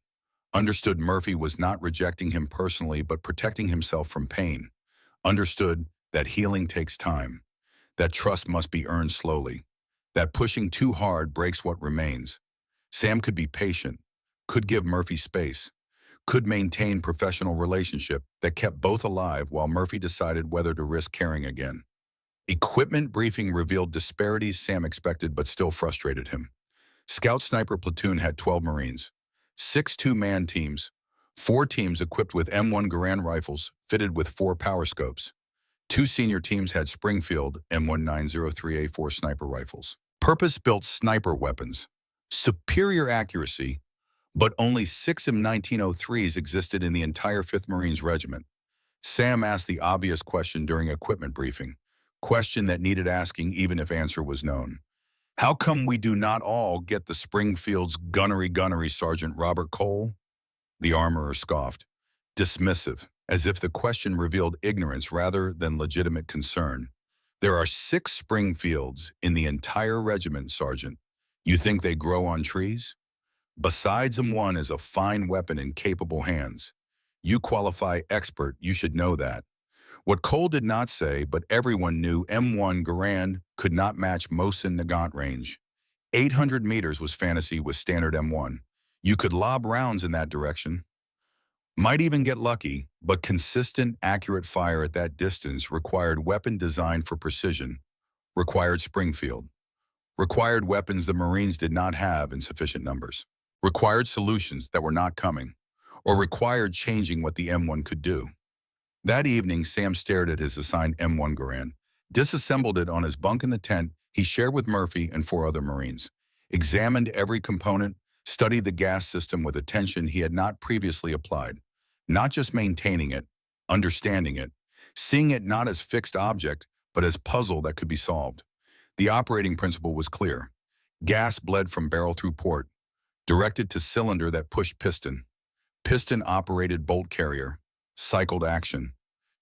understood Murphy was not rejecting him personally but protecting himself from pain, understood that healing takes time, that trust must be earned slowly, that pushing too hard breaks what remains. Sam could be patient, could give Murphy space, could maintain professional relationship that kept both alive while Murphy decided whether to risk caring again. Equipment briefing revealed disparities Sam expected but still frustrated him. Scout Sniper Platoon had 12 Marines, 6 two-man teams, 4 teams equipped with M1 Garand rifles fitted with 4 power scopes. 2 senior teams had Springfield M1903A4 sniper rifles. Purpose-built sniper weapons. Superior accuracy, but only 6 M1903s existed in the entire 5th Marines Regiment. Sam asked the obvious question during equipment briefing, question that needed asking even if answer was known. How come we do not all get the Springfield's gunnery, Sergeant Robert Cole? The armorer scoffed, dismissive, as if the question revealed ignorance rather than legitimate concern. There are 6 Springfields in the entire regiment, Sergeant. You think they grow on trees? Besides, M1 is a fine weapon in capable hands. You qualify expert, you should know that. What Cole did not say, but everyone knew, M1 Garand could not match Mosin Nagant range. 800 meters was fantasy with standard M1. You could lob rounds in that direction. Might even get lucky, but consistent, accurate fire at that distance required weapon designed for precision, required Springfield, required weapons the Marines did not have in sufficient numbers, required solutions that were not coming, or required changing what the M1 could do. That evening, Sam stared at his assigned M1 Garand, disassembled it on his bunk in the tent he shared with Murphy and 4 other Marines, examined every component, studied the gas system with attention he had not previously applied, not just maintaining it, understanding it, seeing it not as fixed object, but as puzzle that could be solved. The operating principle was clear. Gas bled from barrel through port, directed to cylinder that pushed piston. Piston operated bolt carrier, cycled action,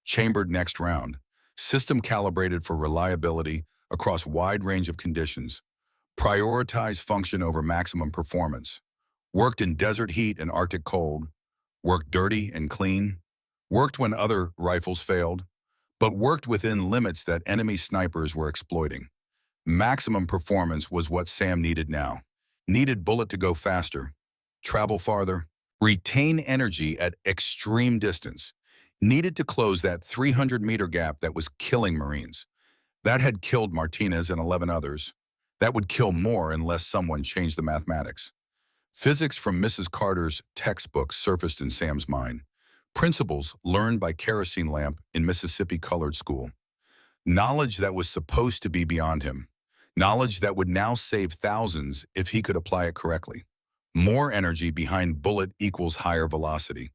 chambered next round, system calibrated for reliability across wide range of conditions, prioritized function over maximum performance, worked in desert heat and Arctic cold, worked dirty and clean, worked when other rifles failed, but worked within limits that enemy snipers were exploiting. Maximum performance was what Sam needed now. Needed bullet to go faster, travel farther, retain energy at extreme distance. Needed to close that 300-meter gap that was killing Marines. That had killed Martinez and 11 others. That would kill more unless someone changed the mathematics. Physics from Mrs. Carter's textbook surfaced in Sam's mind. Principles learned by kerosene lamp in Mississippi colored school. Knowledge that was supposed to be beyond him. Knowledge that would now save thousands if he could apply it correctly. More energy behind bullet equals higher velocity.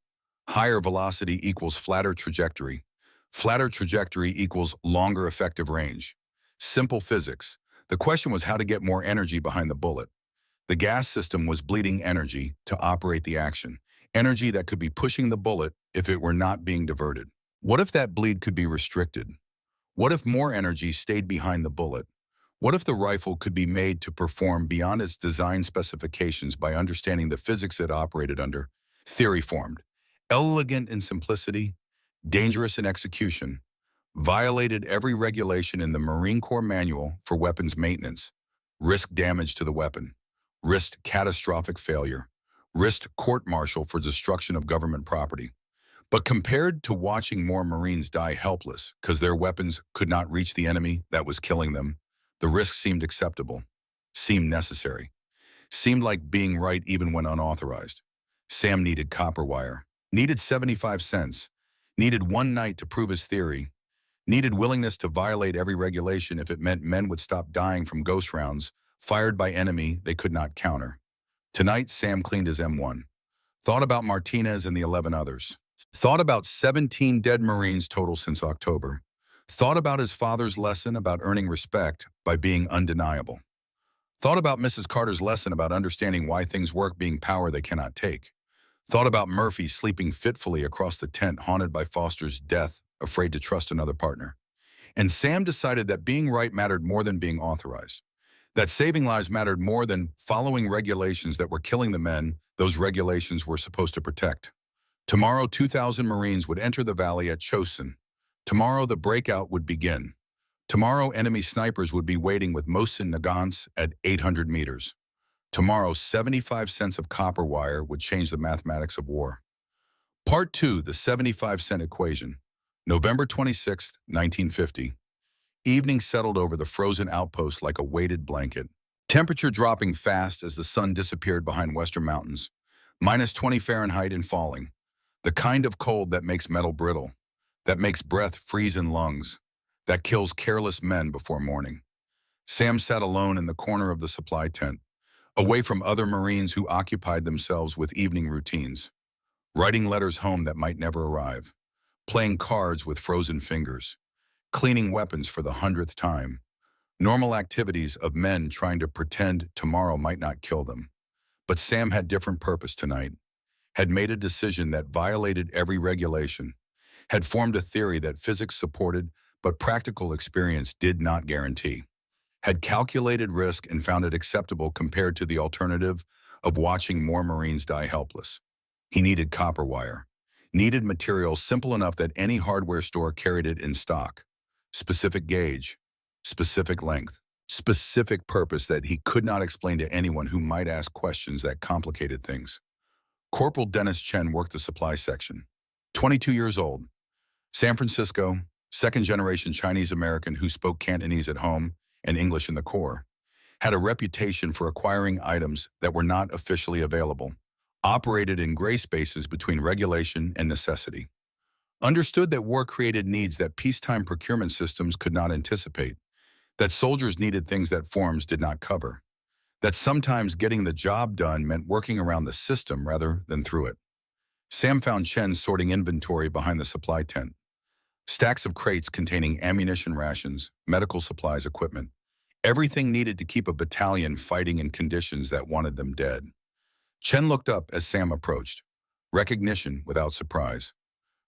Higher velocity equals flatter trajectory. Flatter trajectory equals longer effective range. Simple physics. The question was how to get more energy behind the bullet. The gas system was bleeding energy to operate the action. Energy that could be pushing the bullet if it were not being diverted. What if that bleed could be restricted? What if more energy stayed behind the bullet? What if the rifle could be made to perform beyond its design specifications by understanding the physics it operated under? Theory formed. Elegant in simplicity, dangerous in execution, violated every regulation in the Marine Corps Manual for weapons maintenance, risked damage to the weapon, risked catastrophic failure, risked court-martial for destruction of government property. But compared to watching more Marines die helpless because their weapons could not reach the enemy that was killing them, the risk seemed acceptable, seemed necessary, seemed like being right even when unauthorized. Sam needed copper wire, needed 75 cents, needed one night to prove his theory, needed willingness to violate every regulation if it meant men would stop dying from ghost rounds fired by enemy they could not counter. Tonight, Sam cleaned his M1, thought about Martinez and the 11 others, thought about 17 dead Marines total since October, thought about his father's lesson about earning respect by being undeniable. Thought about Mrs. Carter's lesson about understanding why things work being power they cannot take. Thought about Murphy sleeping fitfully across the tent haunted by Foster's death, afraid to trust another partner. And Sam decided that being right mattered more than being authorized. That saving lives mattered more than following regulations that were killing the men those regulations were supposed to protect. Tomorrow, 2,000 Marines would enter the valley at Chosin. Tomorrow, the breakout would begin. Tomorrow, enemy snipers would be waiting with Mohsin Nagants at 800 meters. Tomorrow, 75 cents of copper wire would change the mathematics of war. Part 2, the 75-cent equation. November 26, 1950. Evening settled over the frozen outpost like a weighted blanket. Temperature dropping fast as the sun disappeared behind western mountains. -20 Fahrenheit and falling. The kind of cold that makes metal brittle, that makes breath freeze in lungs, that kills careless men before morning. Sam sat alone in the corner of the supply tent, away from other Marines who occupied themselves with evening routines, writing letters home that might never arrive, playing cards with frozen fingers, cleaning weapons for the 100th time, normal activities of men trying to pretend tomorrow might not kill them. But Sam had different purpose tonight, had made a decision that violated every regulation, had formed a theory that physics supported but practical experience did not guarantee, had calculated risk and found it acceptable compared to the alternative of watching more Marines die helpless. He needed copper wire, needed material simple enough that any hardware store carried it in stock, specific gauge, specific length, specific purpose that he could not explain to anyone who might ask questions that complicated things. Corporal Dennis Chen worked the supply section. 22 years old, San Francisco, second-generation Chinese-American who spoke Cantonese at home and English in the Corps, had a reputation for acquiring items that were not officially available, operated in gray spaces between regulation and necessity, understood that war created needs that peacetime procurement systems could not anticipate, that soldiers needed things that forms did not cover, that sometimes getting the job done meant working around the system rather than through it. Sam found Chen sorting inventory behind the supply tent. Stacks of crates containing ammunition rations, medical supplies, equipment, everything needed to keep a battalion fighting in conditions that wanted them dead. Chen looked up as Sam approached, recognition without surprise.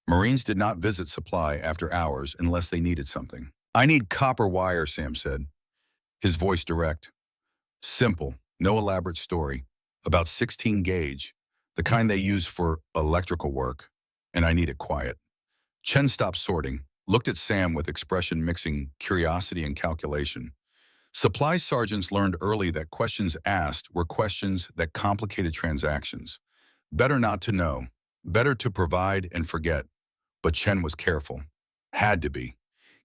Marines did not visit supply after hours unless they needed something. "I need copper wire," Sam said, his voice direct. Simple, no elaborate story, about 16 gauge, the kind they use for electrical work, and I need it quiet. Chen stopped sorting, looked at Sam with expression mixing curiosity and calculation. Supply sergeants learned early that questions asked were questions that complicated transactions. Better not to know, better to provide and forget. But Chen was careful. Had to be.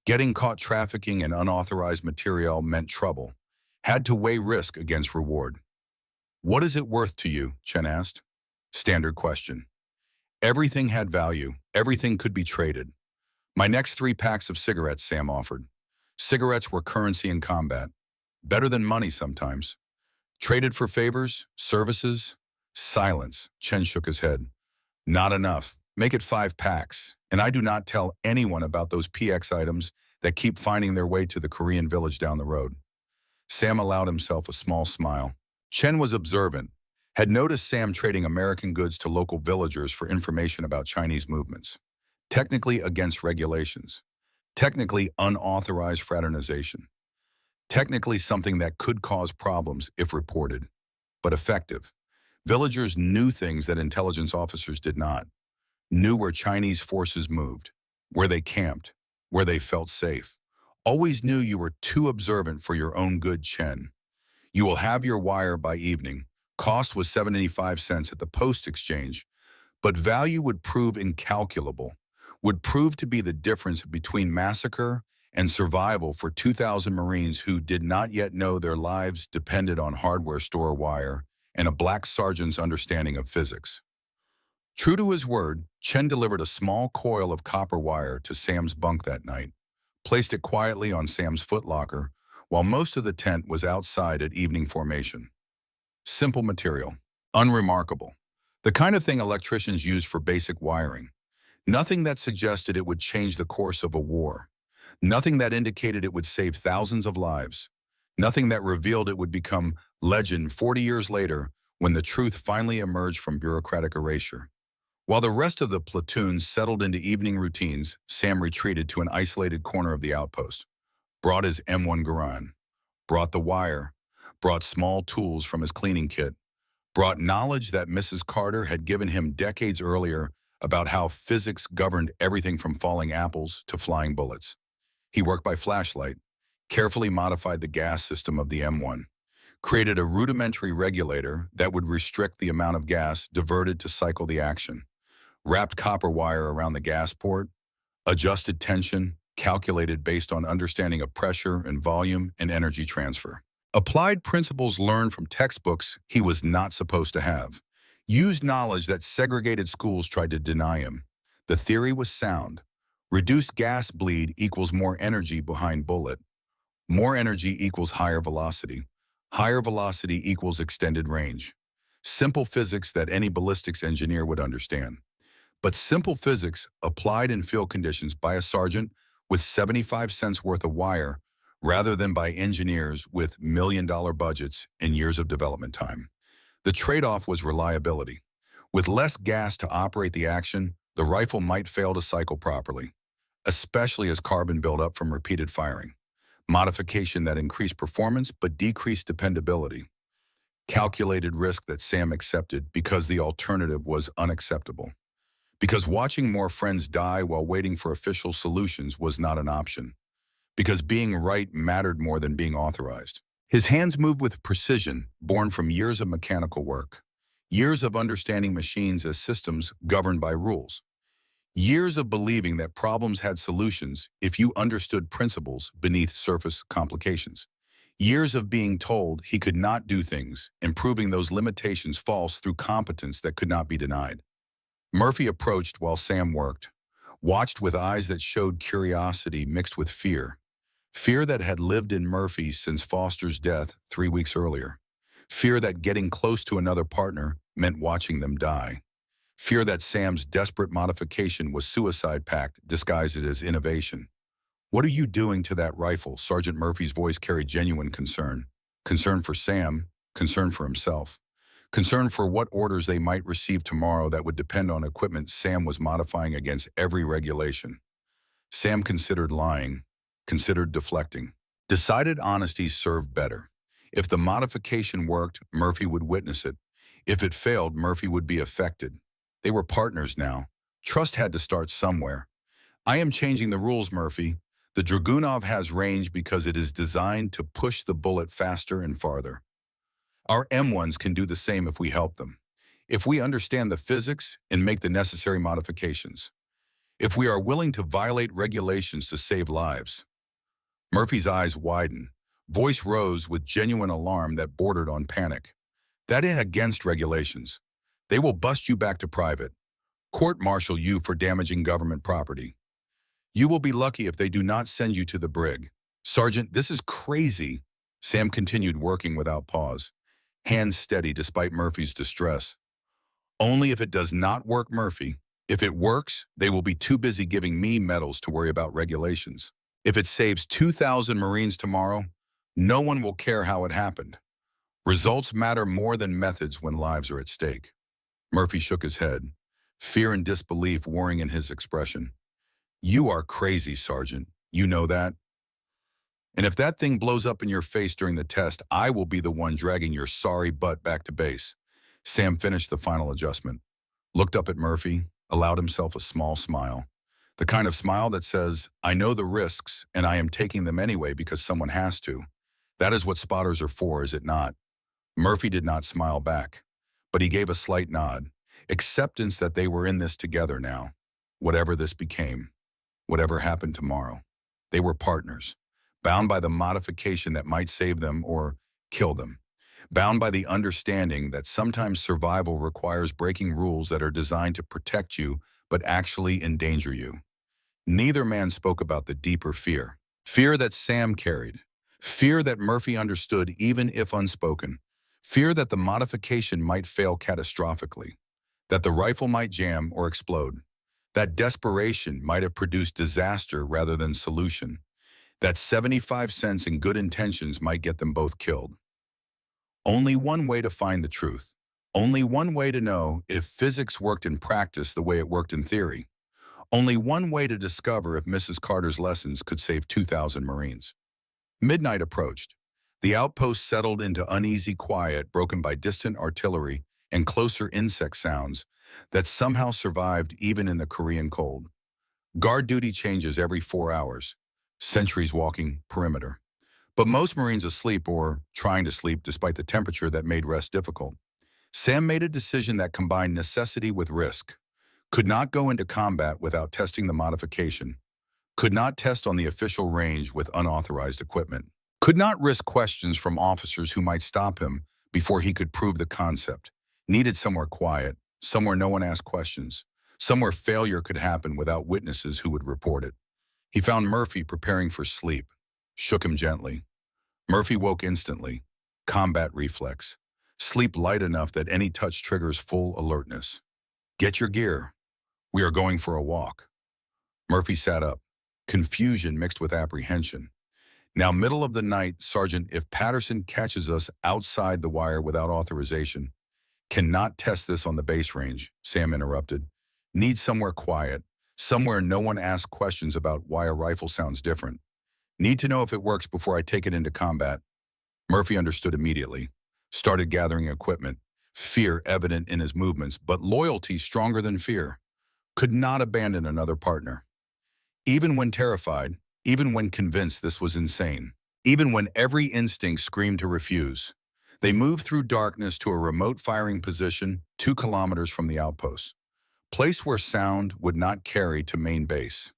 Getting caught trafficking in unauthorized material meant trouble. Had to weigh risk against reward. "What is it worth to you?" Chen asked. Standard question. Everything had value. Everything could be traded. "My next 3 packs of cigarettes," Sam offered. Cigarettes were currency in combat. Better than money sometimes. Traded for favors, services, silence. Chen shook his head. "Not enough. Make it 5 packs. And I do not tell anyone about those PX items that keep finding their way to the Korean village down the road." Sam allowed himself a small smile. Chen was observant, had noticed Sam trading American goods to local villagers for information about Chinese movements. Technically against regulations. Technically unauthorized fraternization. Technically something that could cause problems if reported, but effective. Villagers knew things that intelligence officers did not. Knew where Chinese forces moved, where they camped, where they felt safe. Always knew you were too observant for your own good, Chen. "You will have your wire by evening." Cost was 75 cents at the post exchange, but value would prove incalculable, would prove to be the difference between massacre and survival for 2,000 Marines who did not yet know their lives depended on hardware store wire and a black sergeant's understanding of physics. True to his word, Chen delivered a small coil of copper wire to Sam's bunk that night, placed it quietly on Sam's footlocker, while most of the tent was outside at evening formation. Simple material, unremarkable. The kind of thing electricians use for basic wiring. Nothing that suggested it would change the course of a war. Nothing that indicated it would save thousands of lives. Nothing that revealed it would become legend 40 years later when the truth finally emerged from bureaucratic erasure. While the rest of the platoon settled into evening routines, Sam retreated to an isolated corner of the outpost, brought his M1 Garand, brought the wire, brought small tools from his cleaning kit, brought knowledge that Mrs. Carter had given him decades earlier about how physics governed everything from falling apples to flying bullets. He worked by flashlight, carefully modified the gas system of the M1, created a rudimentary regulator that would restrict the amount of gas diverted to cycle the action, wrapped copper wire around the gas port, adjusted tension, calculated based on understanding of pressure and volume and energy transfer. Applied principles learned from textbooks he was not supposed to have. Used knowledge that segregated schools tried to deny him. The theory was sound. Reduced gas bleed equals more energy behind bullet. More energy equals higher velocity. Higher velocity equals extended range. Simple physics that any ballistics engineer would understand. But simple physics applied in field conditions by a sergeant with 75 cents worth of wire rather than by engineers with million-dollar budgets and years of development time. The trade-off was reliability. With less gas to operate the action, the rifle might fail to cycle properly, especially as carbon built up from repeated firing. Modification that increased performance but decreased dependability. Calculated risk that Sam accepted because the alternative was unacceptable. Because watching more friends die while waiting for official solutions was not an option. Because being right mattered more than being authorized. His hands moved with precision, born from years of mechanical work. Years of understanding machines as systems governed by rules. Years of believing that problems had solutions if you understood principles beneath surface complications. Years of being told he could not do things and proving those limitations false through competence that could not be denied. Murphy approached while Sam worked, watched with eyes that showed curiosity mixed with fear. Fear that had lived in Murphy since Foster's death 3 weeks earlier. Fear that getting close to another partner meant watching them die. Fear that Sam's desperate modification was suicide pact disguised as innovation. "What are you doing to that rifle?" Sergeant Murphy's voice carried genuine concern. Concern for Sam, concern for himself. Concern for what orders they might receive tomorrow that would depend on equipment Sam was modifying against every regulation. Sam considered lying, considered deflecting. Decided honesty served better. If the modification worked, Murphy would witness it. If it failed, Murphy would be affected. They were partners now. Trust had to start somewhere. "I am changing the rules, Murphy. The Dragunov has range because it is designed to push the bullet faster and farther. Our M1s can do the same if we help them. If we understand the physics and make the necessary modifications. If we are willing to violate regulations to save lives." Murphy's eyes widened. Voice rose with genuine alarm that bordered on panic. "That is against regulations. They will bust you back to private. Court-martial you for damaging government property. You will be lucky if they do not send you to the brig." "Sergeant, this is crazy." Sam continued working without pause, hands steady despite Murphy's distress. "Only if it does not work, Murphy. If it works, they will be too busy giving me medals to worry about regulations. If it saves 2,000 Marines tomorrow, no one will care how it happened. Results matter more than methods when lives are at stake." Murphy shook his head, fear and disbelief warring in his expression. "You are crazy, Sergeant. You know that? And if that thing blows up in your face during the test, I will be the one dragging your sorry butt back to base." Sam finished the final adjustment, looked up at Murphy, allowed himself a small smile. The kind of smile that says, "I know the risks, and I am taking them anyway because someone has to." That is what spotters are for, is it not? Murphy did not smile back, but he gave a slight nod, acceptance that they were in this together now. Whatever this became, whatever happened tomorrow, they were partners, bound by the modification that might save them or kill them, bound by the understanding that sometimes survival requires breaking rules that are designed to protect you but actually endanger you. Neither man spoke about the deeper fear. Fear that Sam carried. Fear that Murphy understood even if unspoken. Fear that the modification might fail catastrophically. That the rifle might jam or explode. That desperation might have produced disaster rather than solution. That 75 cents in good intentions might get them both killed. Only one way to find the truth. Only one way to know if physics worked in practice the way it worked in theory. Only one way to discover if Mrs. Carter's lessons could save 2,000 Marines. Midnight approached. The outpost settled into uneasy quiet broken by distant artillery and closer insect sounds that somehow survived even in the Korean cold. Guard duty changes every 4 hours. Sentries walking perimeter. But most Marines asleep or trying to sleep despite the temperature that made rest difficult. Sam made a decision that combined necessity with risk. Could not go into combat without testing the modification. Could not test on the official range with unauthorized equipment. Could not risk questions from officers who might stop him before he could prove the concept. Needed somewhere quiet, somewhere no one asked questions, somewhere failure could happen without witnesses who would report it. He found Murphy preparing for sleep, shook him gently. Murphy woke instantly. Combat reflex. Sleep light enough that any touch triggers full alertness. Get your gear. We are going for a walk. Murphy sat up, confusion mixed with apprehension. Now, middle of the night, Sergeant, if Patterson catches us outside the wire without authorization, cannot test this on the base range, Sam interrupted. Need somewhere quiet, somewhere no one asks questions about why a rifle sounds different. Need to know if it works before I take it into combat. Murphy understood immediately, started gathering equipment, fear evident in his movements, but loyalty stronger than fear. Could not abandon another partner. Even when terrified, even when convinced this was insane, even when every instinct screamed to refuse, they moved through darkness to a remote firing position 2 kilometers from the outpost. Place where sound would not carry to main base.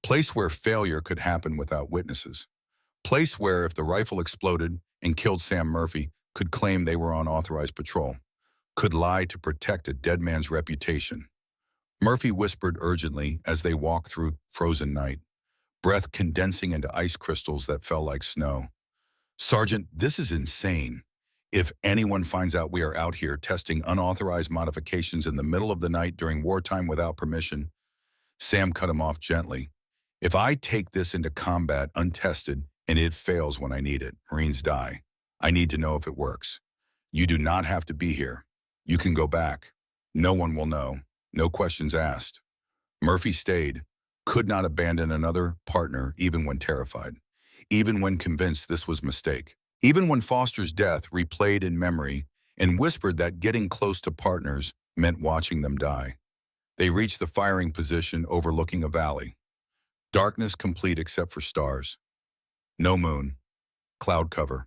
Place where failure could happen without witnesses. Place where, if the rifle exploded and killed Sam Murphy, could claim they were on authorized patrol. Could lie to protect a dead man's reputation. Murphy whispered urgently as they walked through frozen night, breath condensing into ice crystals that fell like snow. Sergeant, this is insane. If anyone finds out we are out here testing unauthorized modifications in the middle of the night during wartime without permission, Sam cut him off gently. If I take this into combat untested and it fails when I need it, Marines die. I need to know if it works. You do not have to be here. You can go back. No one will know. No questions asked. Murphy stayed, could not abandon another partner even when terrified, even when convinced this was mistake, even when Foster's death replayed in memory and whispered that getting close to partners meant watching them die. They reached the firing position overlooking a valley. Darkness complete except for stars. No moon. Cloud cover.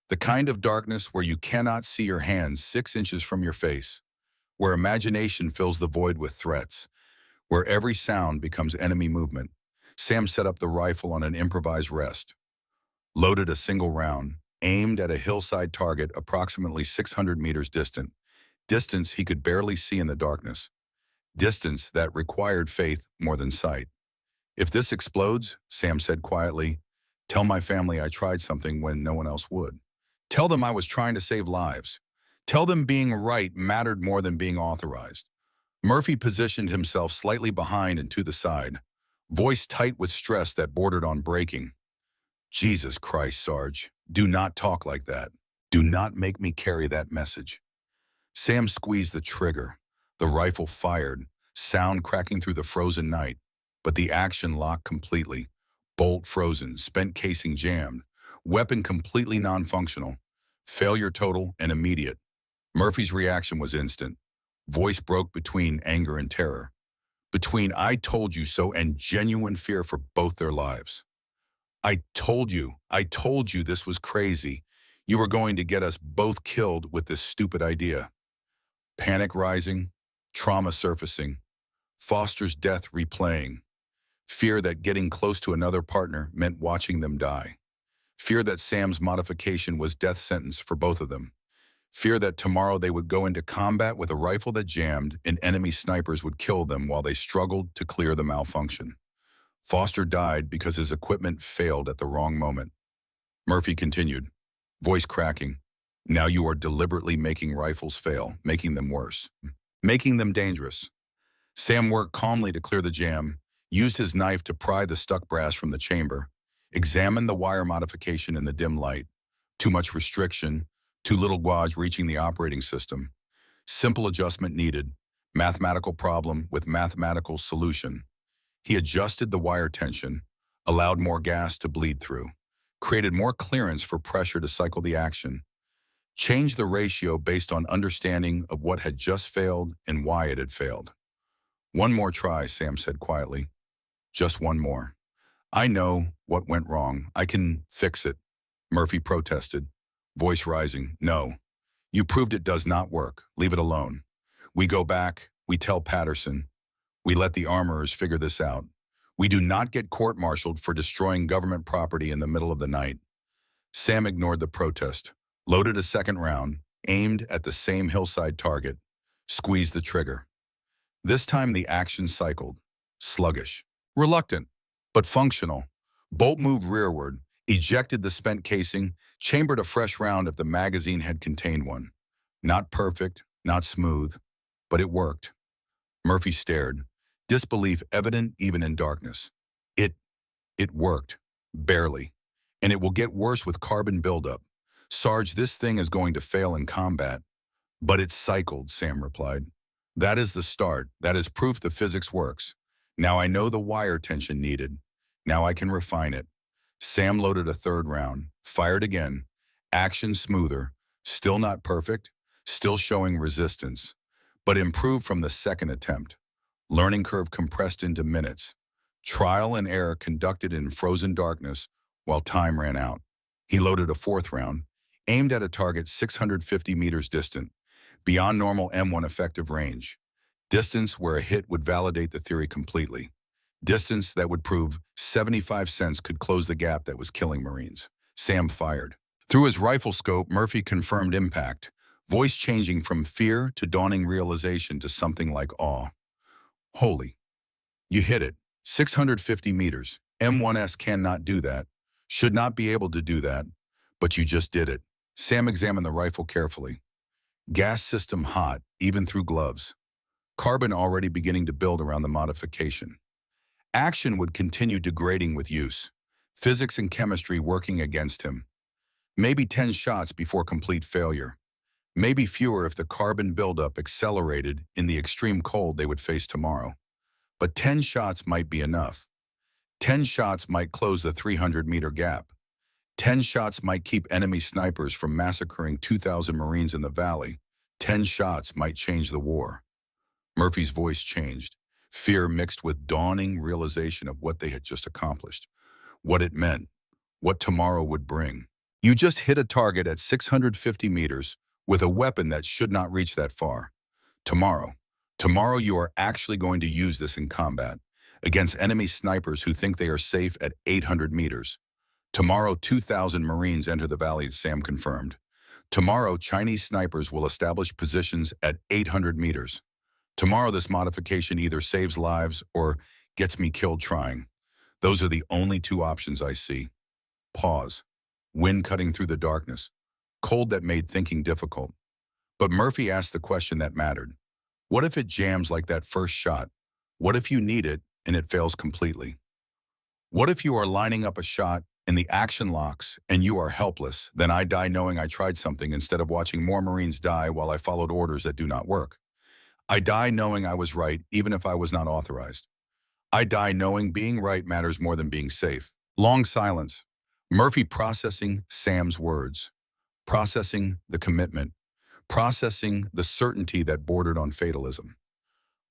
The kind of darkness where you cannot see your hands 6 inches from your face, where imagination fills the void with threats, where every sound becomes enemy movement. Sam set up the rifle on an improvised rest, loaded a single round, aimed at a hillside target approximately 600 meters distant, distance he could barely see in the darkness, distance that required faith more than sight. If this explodes, Sam said quietly, tell my family I tried something when no one else would. Tell them I was trying to save lives. Tell them being right mattered more than being authorized. Murphy positioned himself slightly behind and to the side, voice tight with stress that bordered on breaking. Jesus Christ, Sarge, do not talk like that. Do not make me carry that message. Sam squeezed the trigger. The rifle fired, sound cracking through the frozen night, but the action locked completely. Bolt frozen, spent casing jammed, weapon completely non-functional, failure total and immediate. Murphy's reaction was instant. Voice broke between anger and terror, between I told you so and genuine fear for both their lives. I told you this was crazy. You were going to get us both killed with this stupid idea. Panic rising, trauma surfacing, Foster's death replaying, fear that getting close to another partner meant watching them die, fear that Sam's modification was death sentence for both of them, fear that tomorrow they would go into combat with a rifle that jammed and enemy snipers would kill them while they struggled to clear the malfunction. Foster died because his equipment failed at the wrong moment. Murphy continued, voice cracking. Now you are deliberately making rifles fail, making them worse, making them dangerous. Sam worked calmly to clear the jam, used his knife to pry the stuck brass from the chamber. Examine the wire modification in the dim light. Too much restriction, too little gauge reaching the operating system. Simple adjustment needed. Mathematical problem with mathematical solution. He adjusted the wire tension, allowed more gas to bleed through, created more clearance for pressure to cycle the action, changed the ratio based on understanding of what had just failed and why it had failed. One more try, Sam said quietly. Just one more. I know what went wrong. I can fix it, Murphy protested, voice rising. No, you proved it does not work. Leave it alone. We go back, we tell Patterson, we let the armorers figure this out. We do not get court-martialed for destroying government property in the middle of the night. Sam ignored the protest, loaded a second round, aimed at the same hillside target, squeezed the trigger. This time the action cycled, sluggish, reluctant, but functional. Bolt moved rearward, ejected the spent casing, chambered a fresh round if the magazine had contained one. Not perfect, not smooth, but it worked. Murphy stared, disbelief evident even in darkness. It worked. Barely. And it will get worse with carbon buildup. Sarge, this thing is going to fail in combat. But it's cycled, Sam replied. That is the start. That is proof the physics works. Now I know the wire tension needed. Now I can refine it. Sam loaded a third round, fired again. Action smoother. Still not perfect. Still showing resistance. But improved from the second attempt. Learning curve compressed into minutes. Trial and error conducted in frozen darkness while time ran out. He loaded a fourth round, aimed at a target 650 meters distant, beyond normal M1 effective range. Distance where a hit would validate the theory completely. Distance that would prove 75 cents could close the gap that was killing Marines. Sam fired. Through his rifle scope, Murphy confirmed impact, voice changing from fear to dawning realization to something like awe. Holy. You hit it. 650 meters. M1S cannot do that. Should not be able to do that. But you just did it. Sam examined the rifle carefully. Gas system hot, even through gloves. Carbon already beginning to build around the modification. Action would continue degrading with use. Physics and chemistry working against him. Maybe 10 shots before complete failure. Maybe fewer if the carbon buildup accelerated in the extreme cold they would face tomorrow. But 10 shots might be enough. 10 shots might close the 300-meter gap. 10 shots might keep enemy snipers from massacring 2,000 Marines in the valley. 10 shots might change the war. Murphy's voice changed, fear mixed with dawning realization of what they had just accomplished, what it meant, what tomorrow would bring. You just hit a target at 650 meters with a weapon that should not reach that far. Tomorrow you are actually going to use this in combat, against enemy snipers who think they are safe at 800 meters. Tomorrow 2,000 Marines enter the valley, Sam confirmed. Tomorrow Chinese snipers will establish positions at 800 meters. Tomorrow this modification either saves lives or gets me killed trying. Those are the only two options I see. Pause. Wind cutting through the darkness. Cold that made thinking difficult. But Murphy asked the question that mattered. What if it jams like that first shot? What if you need it and it fails completely? What if you are lining up a shot and the action locks and you are helpless? Then I die knowing I tried something instead of watching more Marines die while I followed orders that do not work. I die knowing I was right even if I was not authorized. I die knowing being right matters more than being safe. Long silence. Murphy processing Sam's words. Processing the commitment. Processing the certainty that bordered on fatalism.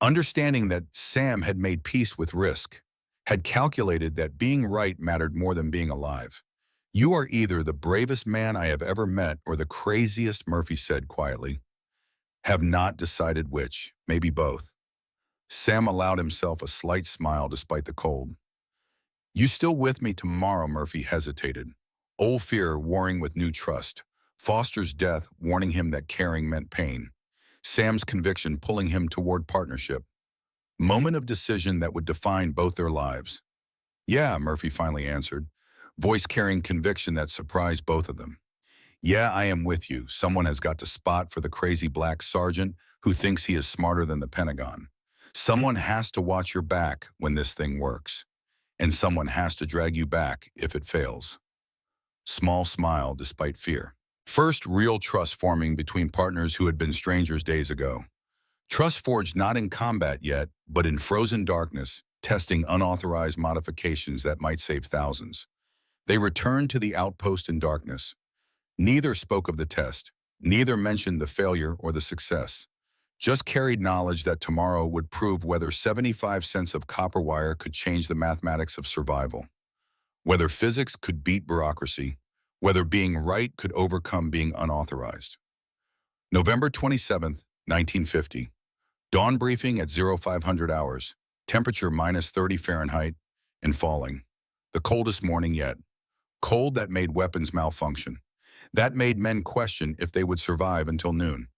Understanding that Sam had made peace with risk, had calculated that being right mattered more than being alive. You are either the bravest man I have ever met or the craziest, Murphy said quietly. Have not decided which, maybe both. Sam allowed himself a slight smile despite the cold. You still with me tomorrow, Murphy hesitated. Old fear warring with new trust. Foster's death warning him that caring meant pain. Sam's conviction pulling him toward partnership. Moment of decision that would define both their lives. Yeah, Murphy finally answered, voice carrying conviction that surprised both of them. Yeah, I am with you. Someone has got to spot for the crazy black sergeant who thinks he is smarter than the Pentagon. Someone has to watch your back when this thing works. and someone has to drag you back if it fails. Small smile despite fear. First real trust forming between partners who had been strangers days ago. Trust forged not in combat yet, but in frozen darkness, testing unauthorized modifications that might save thousands. They returned to the outpost in darkness. Neither spoke of the test, neither mentioned the failure or the success. Just carried knowledge that tomorrow would prove whether 75 cents of copper wire could change the mathematics of survival, whether physics could beat bureaucracy, whether being right could overcome being unauthorized. November 27th, 1950. Dawn briefing at 0500 hours, temperature minus 30 Fahrenheit and falling. The coldest morning yet. Cold that made weapons malfunction. That made men question if they would survive until noon.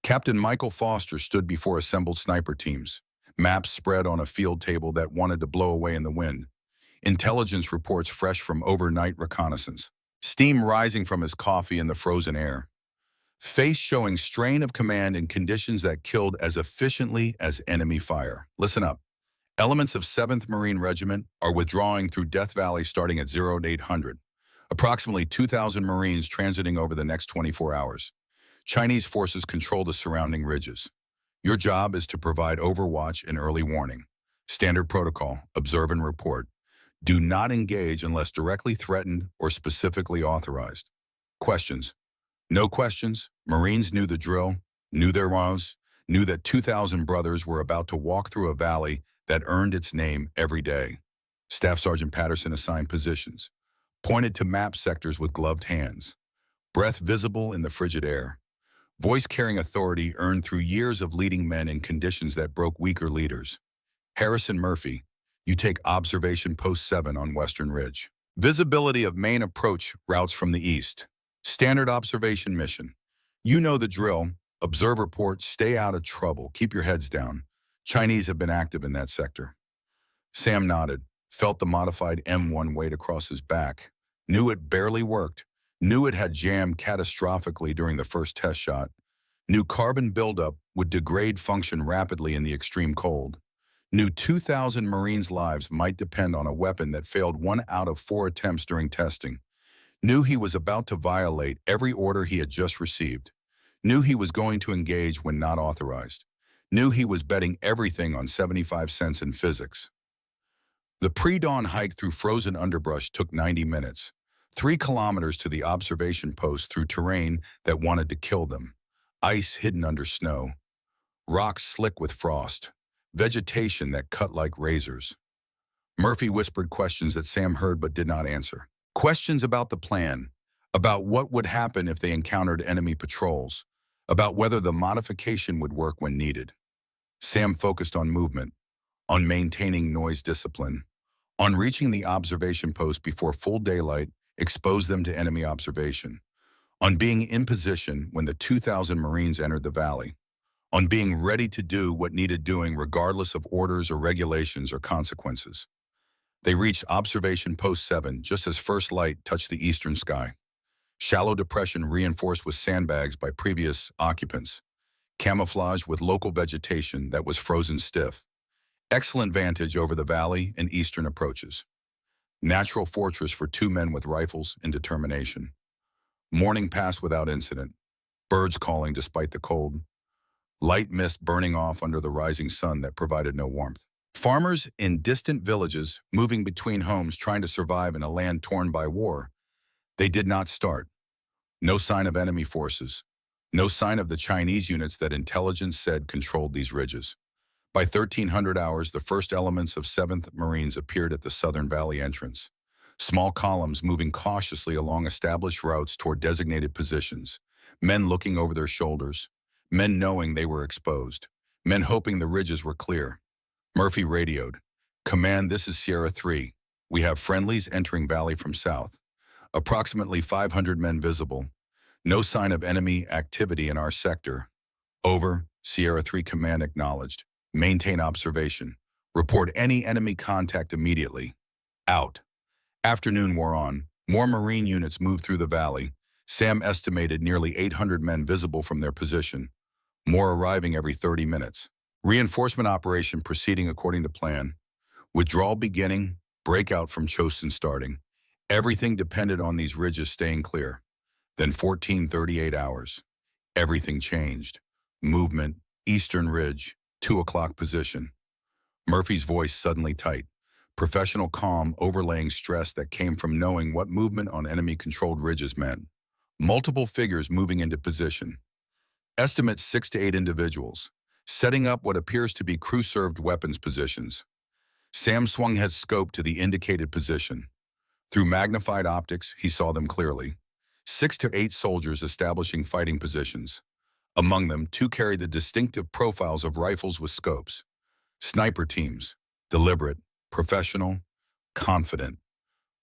Captain Michael Foster stood before assembled sniper teams, maps spread on a field table that wanted to blow away in the wind, intelligence reports fresh from overnight reconnaissance, steam rising from his coffee in the frozen air, face showing strain of command in conditions that killed as efficiently as enemy fire. Listen up. Elements of 7th Marine Regiment are withdrawing through Death Valley starting at 0800. Approximately 2,000 Marines transiting over the next 24 hours. Chinese forces control the surrounding ridges. Your job is to provide overwatch and early warning. Standard protocol, observe and report. Do not engage unless directly threatened or specifically authorized. Questions? No questions. Marines knew the drill, knew their rows, knew that 2,000 brothers were about to walk through a valley that earned its name every day. Staff Sergeant Patterson assigned positions, pointed to map sectors with gloved hands, breath visible in the frigid air. Voice carrying authority earned through years of leading men in conditions that broke weaker leaders. Harrison Murphy, you take observation post 7 on Western Ridge. Visibility of main approach routes from the east. Standard observation mission. You know the drill. Observe, report, stay out of trouble. Keep your heads down. Chinese have been active in that sector. Sam nodded, felt the modified M1 weight across his back, knew it barely worked, knew it had jammed catastrophically during the first test shot, knew carbon buildup would degrade function rapidly in the extreme cold, knew 2,000 Marines' lives might depend on a weapon that failed 1 out of 4 attempts during testing, knew he was about to violate every order he had just received, knew he was going to engage when not authorized, knew he was betting everything on 75 cents in physics. The pre-dawn hike through frozen underbrush took 90 minutes, 3 kilometers to the observation post through terrain that wanted to kill them, ice hidden under snow, rocks slick with frost, vegetation that cut like razors. Murphy whispered questions that Sam heard but did not answer. Questions about the plan, about what would happen if they encountered enemy patrols, about whether the modification would work when needed. Sam focused on movement, on maintaining noise discipline, on reaching the observation post before full daylight exposed them to enemy observation, on being in position when the 2,000 Marines entered the valley, on being ready to do what needed doing regardless of orders or regulations or consequences. They reached observation post 7 just as first light touched the eastern sky. Shallow depression reinforced with sandbags by previous occupants, camouflage with local vegetation that was frozen stiff. Excellent vantage over the valley and eastern approaches. Natural fortress for 2 men with rifles and determination. Morning passed without incident. Birds calling despite the cold. Light mist burning off under the rising sun that provided no warmth. Farmers in distant villages moving between homes trying to survive in a land torn by war. They did not start. No sign of enemy forces. No sign of the Chinese units that intelligence said controlled these ridges. By 1300 hours, the first elements of 7th Marines appeared at the southern valley entrance. Small columns moving cautiously along established routes toward designated positions. Men looking over their shoulders. Men knowing they were exposed. Men hoping the ridges were clear. Murphy radioed. Command, this is Sierra 3. We have friendlies entering valley from south. Approximately 500 men visible. No sign of enemy activity in our sector. Over. Sierra 3 command acknowledged. Maintain observation. Report any enemy contact immediately. Out. Afternoon wore on. More Marine units moved through the valley. Sam estimated nearly 800 men visible from their position. More arriving every 30 minutes. Reinforcement operation proceeding according to plan. Withdrawal beginning. breakout from Chosin starting. Everything depended on these ridges staying clear. Then 14:38 hours. Everything changed. Movement, Eastern Ridge, 2 o'clock position. Murphy's voice suddenly tight. Professional calm overlaying stress that came from knowing what movement on enemy-controlled ridges meant. Multiple figures moving into position. Estimate 6 to 8 individuals, setting up what appears to be crew-served weapons positions. Sam swung his scope to the indicated position. Through magnified optics, he saw them clearly. 6 to 8 soldiers establishing fighting positions. Among them, 2 carried the distinctive profiles of rifles with scopes. Sniper teams, deliberate, professional, confident.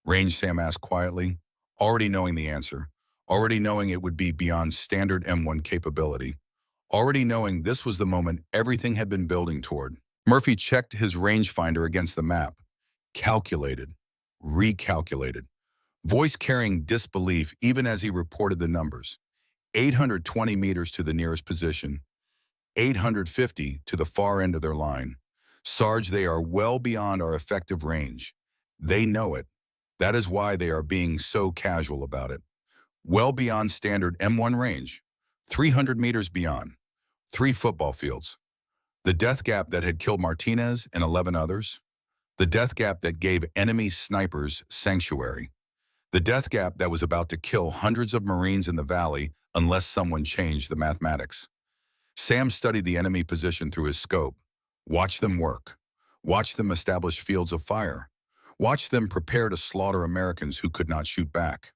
Range, Sam asked quietly, already knowing the answer, already knowing it would be beyond standard M1 capability, already knowing this was the moment everything had been building toward. Murphy checked his rangefinder against the map, calculated, recalculated, voice carrying disbelief even as he reported the numbers. 820 meters to the nearest position, 850 to the far end of their line. Sarge, they are well beyond our effective range. They know it. That is why they are being so casual about it. Well beyond standard M1 range, 300 meters beyond, 3 football fields. The death gap that had killed Martinez and 11 others. The death gap that gave enemy snipers sanctuary. The death gap that was about to kill hundreds of Marines in the valley unless someone changed the mathematics. Sam studied the enemy position through his scope. Watched them work. Watched them establish fields of fire. Watched them prepare to slaughter Americans who could not shoot back.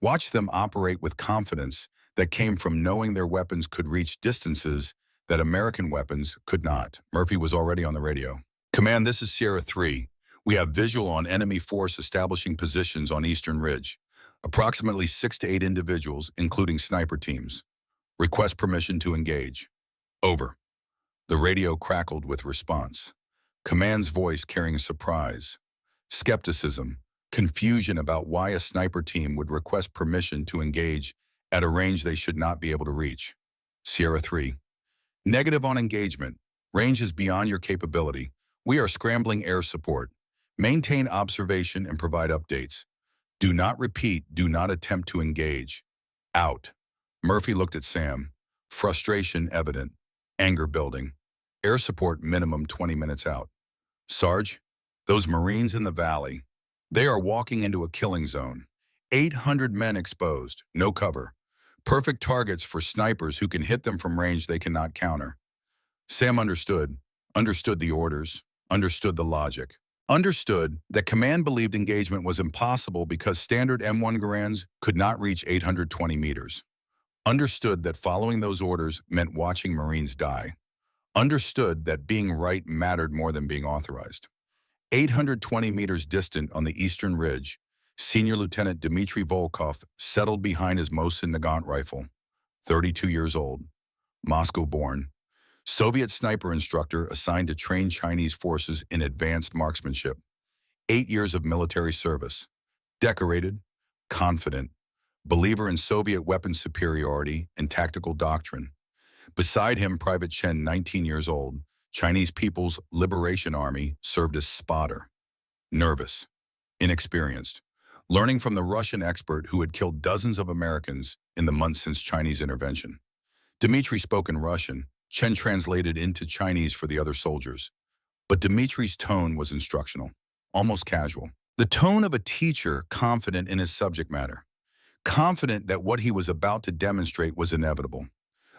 Watched them operate with confidence that came from knowing their weapons could reach distances that American weapons could not. Murphy was already on the radio. Command, this is Sierra 3. We have visual on enemy force establishing positions on Eastern Ridge. Approximately 6 to 8 individuals, including sniper teams. Request permission to engage. Over. The radio crackled with response. Command's voice carrying surprise, skepticism, confusion about why a sniper team would request permission to engage at a range they should not be able to reach. Sierra 3. Negative on engagement. Range is beyond your capability. We are scrambling air support. Maintain observation and provide updates. Do not repeat, do not attempt to engage. Out. Murphy looked at Sam. Frustration evident. Anger building. Air support minimum 20 minutes out. Sarge, those Marines in the valley, they are walking into a killing zone. 800 men exposed, no cover. Perfect targets for snipers who can hit them from range they cannot counter. Sam understood the orders, understood the logic. Understood that command believed engagement was impossible because standard M1 Garands could not reach 820 meters. Understood that following those orders meant watching Marines die. Understood that being right mattered more than being authorized. 820 meters distant on the Eastern Ridge, Senior Lieutenant Dmitry Volkov settled behind his Mosin Nagant rifle, 32 years old, Moscow-born, Soviet sniper instructor assigned to train Chinese forces in advanced marksmanship, 8 years of military service, decorated, confident, believer in Soviet weapons superiority and tactical doctrine. Beside him, Private Chen, 19 years old, Chinese People's Liberation Army, served as spotter. Nervous, inexperienced, learning from the Russian expert who had killed dozens of Americans in the months since Chinese intervention. Dmitry spoke in Russian, Chen translated into Chinese for the other soldiers. But Dmitry's tone was instructional, almost casual. The tone of a teacher confident in his subject matter, confident that what he was about to demonstrate was inevitable.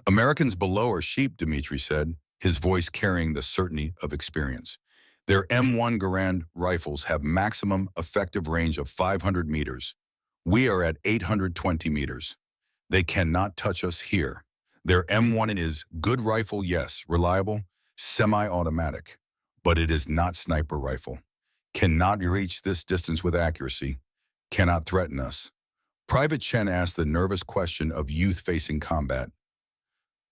Americans below are sheep, Dmitry said, his voice carrying the certainty of experience. Their M1 Garand rifles have maximum effective range of 500 meters. We are at 820 meters. They cannot touch us here. Their M1 is good rifle, yes, reliable, semi-automatic, but it is not sniper rifle. Cannot reach this distance with accuracy, cannot threaten us. Private Chen asked the nervous question of youth facing combat.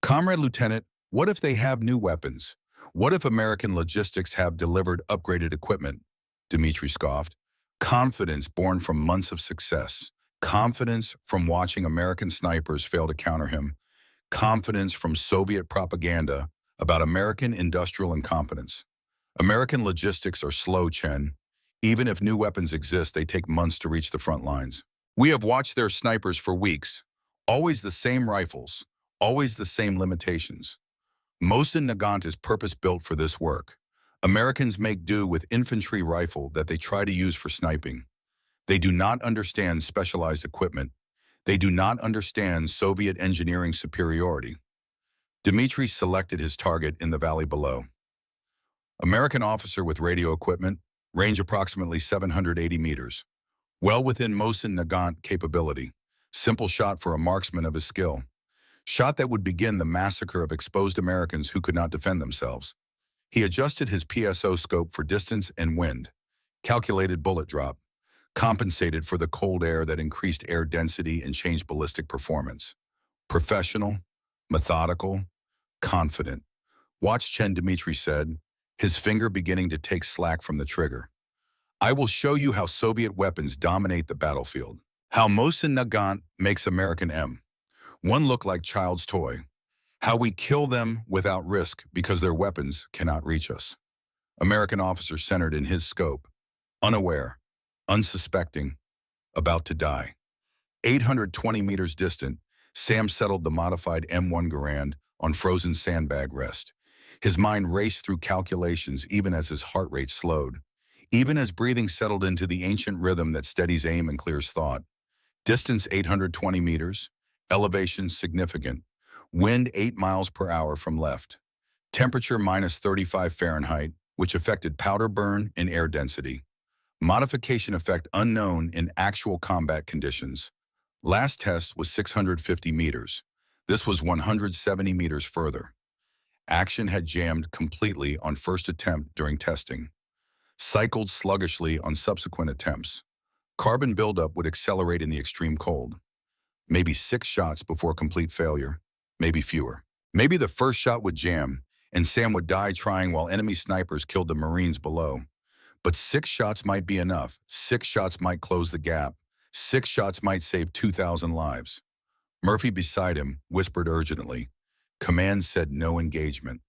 Comrade Lieutenant, what if they have new weapons? What if American logistics have delivered upgraded equipment? Dmitry scoffed. Confidence born from months of success. Confidence from watching American snipers fail to counter him. Confidence from Soviet propaganda about American industrial incompetence. American logistics are slow, Chen. Even if new weapons exist, they take months to reach the front lines. We have watched their snipers for weeks. Always the same rifles, always the same limitations. Mosin Nagant is purpose-built for this work. Americans make do with infantry rifle that they try to use for sniping. They do not understand specialized equipment. They do not understand Soviet engineering superiority. Dmitry selected his target in the valley below. American officer with radio equipment, range approximately 780 meters. Well within Mosin Nagant capability. Simple shot for a marksman of his skill. Shot that would begin the massacre of exposed Americans who could not defend themselves. He adjusted his PSO scope for distance and wind. Calculated bullet drop. Compensated for the cold air that increased air density and changed ballistic performance. Professional, methodical, confident. Watch Chen, Dmitry said, his finger beginning to take slack from the trigger. I will show you how Soviet weapons dominate the battlefield. How Mosin Nagant makes American M1 look like child's toy. How we kill them without risk because their weapons cannot reach us. American officer centered in his scope. Unaware, unsuspecting, about to die. 820 meters distant, Sam settled the modified M1 Garand on frozen sandbag rest. His mind raced through calculations even as his heart rate slowed. Even as breathing settled into the ancient rhythm that steadies aim and clears thought. Distance 820 meters, elevation significant, wind 8 miles per hour from left. Temperature minus 35 Fahrenheit, which affected powder burn and air density. Modification effect unknown in actual combat conditions. Last test was 650 meters. This was 170 meters further. Action had jammed completely on first attempt during testing. Cycled sluggishly on subsequent attempts. Carbon buildup would accelerate in the extreme cold. Maybe 6 shots before complete failure, maybe fewer. Maybe the first shot would jam, and Sam would die trying while enemy snipers killed the Marines below. But 6 shots might be enough. 6 shots might close the gap. 6 shots might save 2,000 lives. Murphy beside him whispered urgently. Command said no engagement.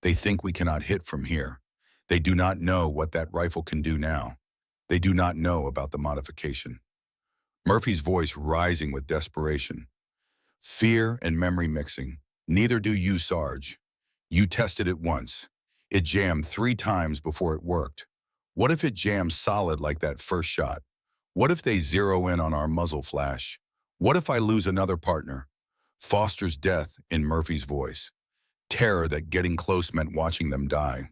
They think we cannot hit from here. They do not know what that rifle can do now. They do not know about the modification. Murphy's voice rising with desperation. Fear and memory mixing. Neither do you, Sarge. You tested it once. It jammed 3 times before it worked. What if it jams solid like that first shot? What if they zero in on our muzzle flash? What if I lose another partner? Foster's death in Murphy's voice. Terror that getting close meant watching them die.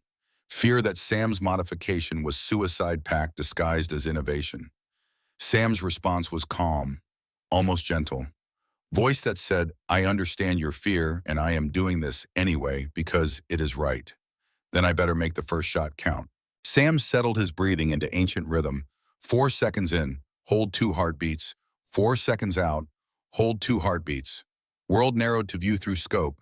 Fear that Sam's modification was suicide pact disguised as innovation. Sam's response was calm, almost gentle. Voice that said, I understand your fear and I am doing this anyway because it is right. Then I better make the first shot count. Sam settled his breathing into ancient rhythm. 4 seconds in, hold 2 heartbeats. 4 seconds out, hold 2 heartbeats. World narrowed to view through scope.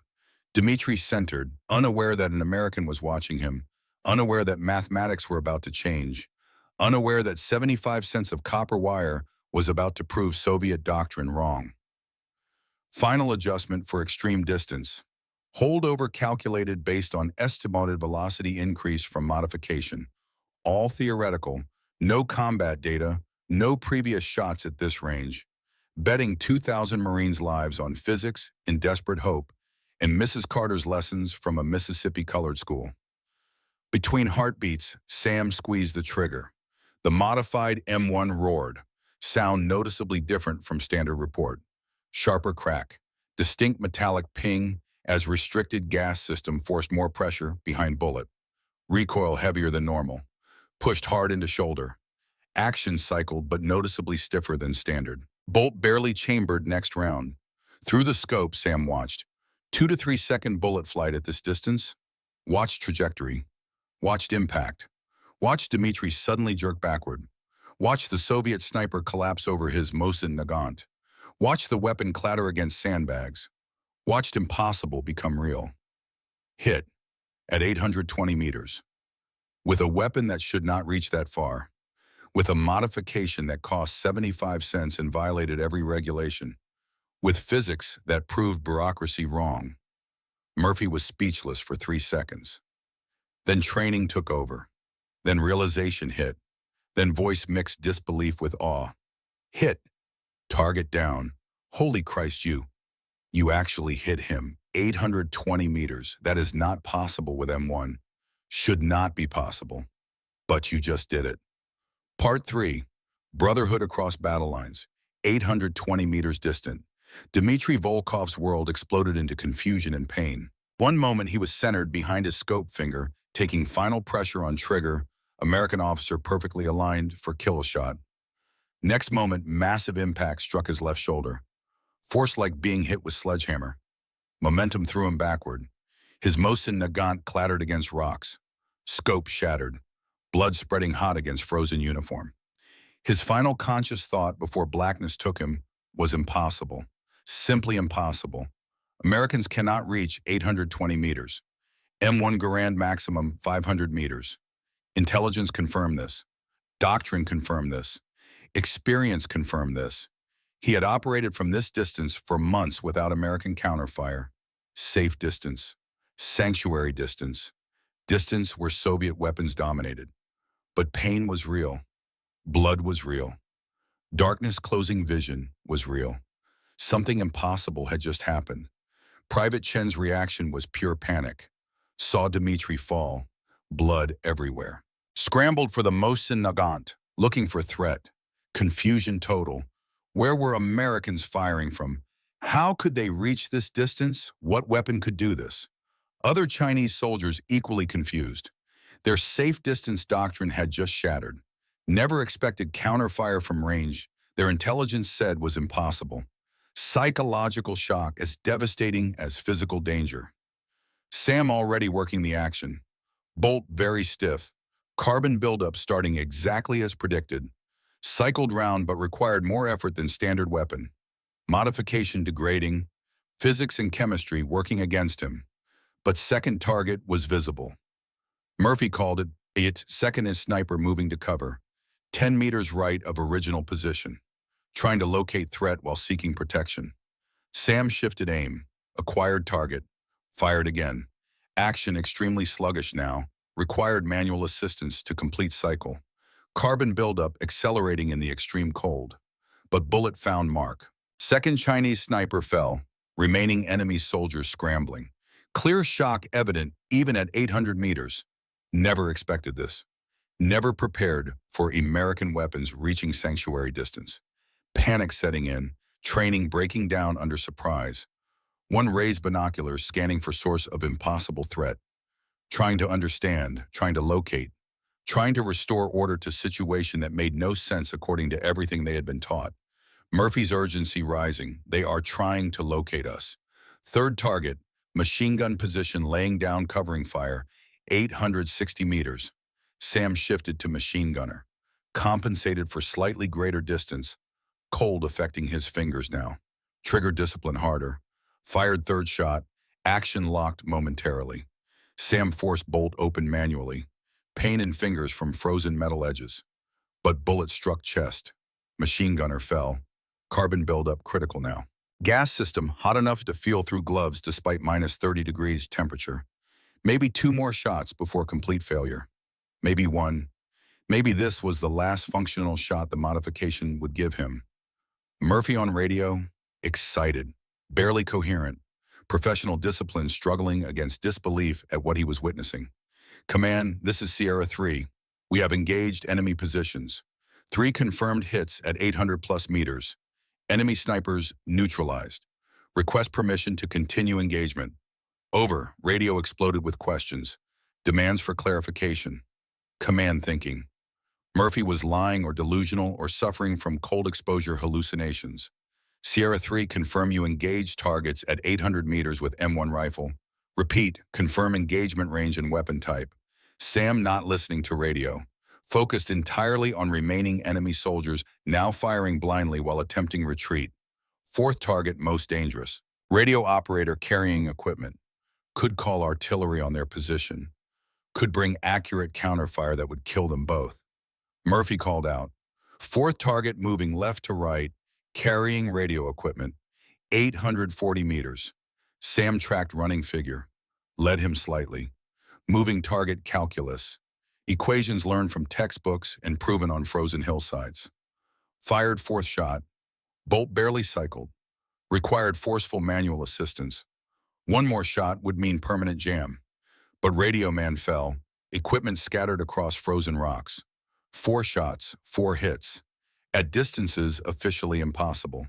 Dmitry centered, unaware that an American was watching him, unaware that mathematics were about to change, unaware that 75 cents of copper wire was about to prove Soviet doctrine wrong. Final adjustment for extreme distance. Holdover calculated based on estimated velocity increase from modification. All theoretical, no combat data, no previous shots at this range. Betting 2,000 Marines' lives on physics in desperate hope and Mrs. Carter's lessons from a Mississippi colored school. Between heartbeats, Sam squeezed the trigger. The modified M1 roared, sound noticeably different from standard report. Sharper crack, distinct metallic ping as restricted gas system forced more pressure behind bullet. Recoil heavier than normal, pushed hard into shoulder. Action cycled but noticeably stiffer than standard. Bolt barely chambered next round. Through the scope, Sam watched. 2 to 3 second bullet flight at this distance. Watched trajectory. Watched impact. Watched Dmitry suddenly jerk backward. Watched the Soviet sniper collapse over his Mosin Nagant. Watched the weapon clatter against sandbags. Watched impossible become real. Hit. At 820 meters. With a weapon that should not reach that far. With a modification that cost 75 cents and violated every regulation. With physics that proved bureaucracy wrong. Murphy was speechless for 3 seconds. Then training took over. Then realization hit. Then voice mixed disbelief with awe. Hit. Target down. Holy Christ, you actually hit him. 820 meters. That is not possible with M1. Should not be possible. But you just did it. Part 3. Brotherhood across battle lines. 820 meters distant. Dmitry Volkov's world exploded into confusion and pain. One moment he was centered behind his scope finger, taking final pressure on trigger, American officer perfectly aligned for kill shot. Next moment, massive impact struck his left shoulder. Force like being hit with sledgehammer. Momentum threw him backward. His Mosin Nagant clattered against rocks. Scope shattered. Blood spreading hot against frozen uniform. His final conscious thought before blackness took him was impossible. Simply impossible. Americans cannot reach 820 meters. M1 Garand maximum 500 meters. Intelligence confirmed this. Doctrine confirmed this. Experience confirmed this. He had operated from this distance for months without American counterfire. Safe distance. Sanctuary distance. Distance where Soviet weapons dominated. But pain was real. Blood was real. Darkness closing vision was real. Something impossible had just happened. Private Chen's reaction was pure panic. Saw Dmitry fall. Blood everywhere. Scrambled for the Mosin Nagant, looking for threat. Confusion total. Where were Americans firing from? How could they reach this distance? What weapon could do this? Other Chinese soldiers equally confused. Their safe distance doctrine had just shattered. Never expected counterfire from range, their intelligence said was impossible. Psychological shock as devastating as physical danger. Sam already working the action. Bolt very stiff. Carbon buildup starting exactly as predicted. Cycled round but required more effort than standard weapon. Modification degrading. Physics and chemistry working against him. But second target was visible. Murphy called it second is sniper moving to cover. 10 meters right of original position. Trying to locate threat while seeking protection. Sam shifted aim. Acquired target. Fired again. Action extremely sluggish now. Required manual assistance to complete cycle. Carbon buildup accelerating in the extreme cold. But bullet found mark. Second Chinese sniper fell. Remaining enemy soldiers scrambling. Clear shock evident even at 800 meters. Never expected this. Never prepared for American weapons reaching sanctuary distance. Panic setting in, training breaking down under surprise. One raised binoculars scanning for source of impossible threat. Trying to understand, trying to locate, trying to restore order to situation that made no sense according to everything they had been taught. Murphy's urgency rising. They are trying to locate us. Third target, machine gun position laying down covering fire, 860 meters. Sam shifted to machine gunner. Compensated for slightly greater distance. Cold affecting his fingers now. Trigger discipline harder. Fired third shot. Action locked momentarily. Sam forced bolt open manually. Pain in fingers from frozen metal edges. But bullet struck chest. Machine gunner fell. Carbon buildup critical now. Gas system hot enough to feel through gloves despite minus 30 degrees temperature. Maybe 2 more shots before complete failure. Maybe 1. Maybe this was the last functional shot the modification would give him. Murphy on radio, excited, barely coherent. Professional discipline struggling against disbelief at what he was witnessing. Command, this is Sierra 3. We have engaged enemy positions. 3 confirmed hits at 800 plus meters. Enemy snipers neutralized. Request permission to continue engagement. Over. Radio exploded with questions. Demands for clarification. Command thinking. Murphy was lying or delusional or suffering from cold exposure hallucinations. Sierra 3, confirm you engaged targets at 800 meters with M1 rifle. Repeat, confirm engagement range and weapon type. Sam not listening to radio. Focused entirely on remaining enemy soldiers, now firing blindly while attempting retreat. Fourth target most dangerous. Radio operator carrying equipment. Could call artillery on their position. Could bring accurate counterfire that would kill them both. Murphy called out. Fourth target moving left to right, carrying radio equipment. 840 meters. Sam tracked running figure. Led him slightly. Moving target calculus. Equations learned from textbooks and proven on frozen hillsides. Fired fourth shot. Bolt barely cycled. Required forceful manual assistance. One more shot would mean permanent jam. But radio man fell. Equipment scattered across frozen rocks. 4 shots, 4 hits. At distances officially impossible.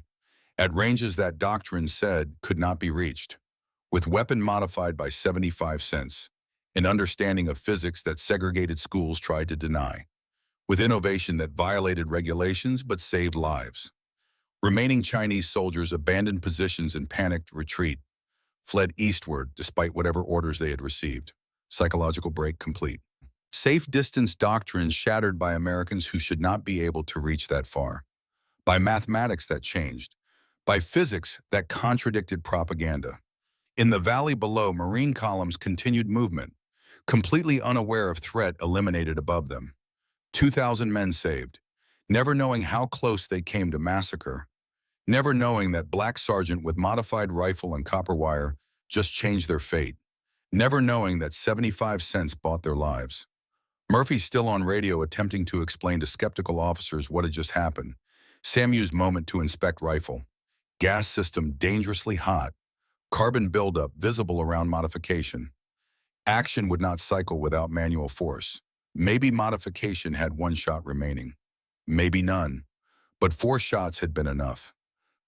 At ranges that doctrine said could not be reached. With weapon modified by 75 cents. An understanding of physics that segregated schools tried to deny. With innovation that violated regulations but saved lives. Remaining Chinese soldiers abandoned positions in panicked retreat. Fled eastward despite whatever orders they had received. Psychological break complete. Safe distance doctrines shattered by Americans who should not be able to reach that far. By mathematics that changed. By physics that contradicted propaganda. In the valley below, Marine columns continued movement, completely unaware of threat eliminated above them. 2,000 men saved, never knowing how close they came to massacre. Never knowing that black sergeant with modified rifle and copper wire just changed their fate. Never knowing that 75 cents bought their lives. Murphy's still on radio attempting to explain to skeptical officers what had just happened. Sam used moment to inspect rifle. Gas system dangerously hot. Carbon buildup visible around modification. Action would not cycle without manual force. Maybe modification had 1 shot remaining. Maybe none. But 4 shots had been enough.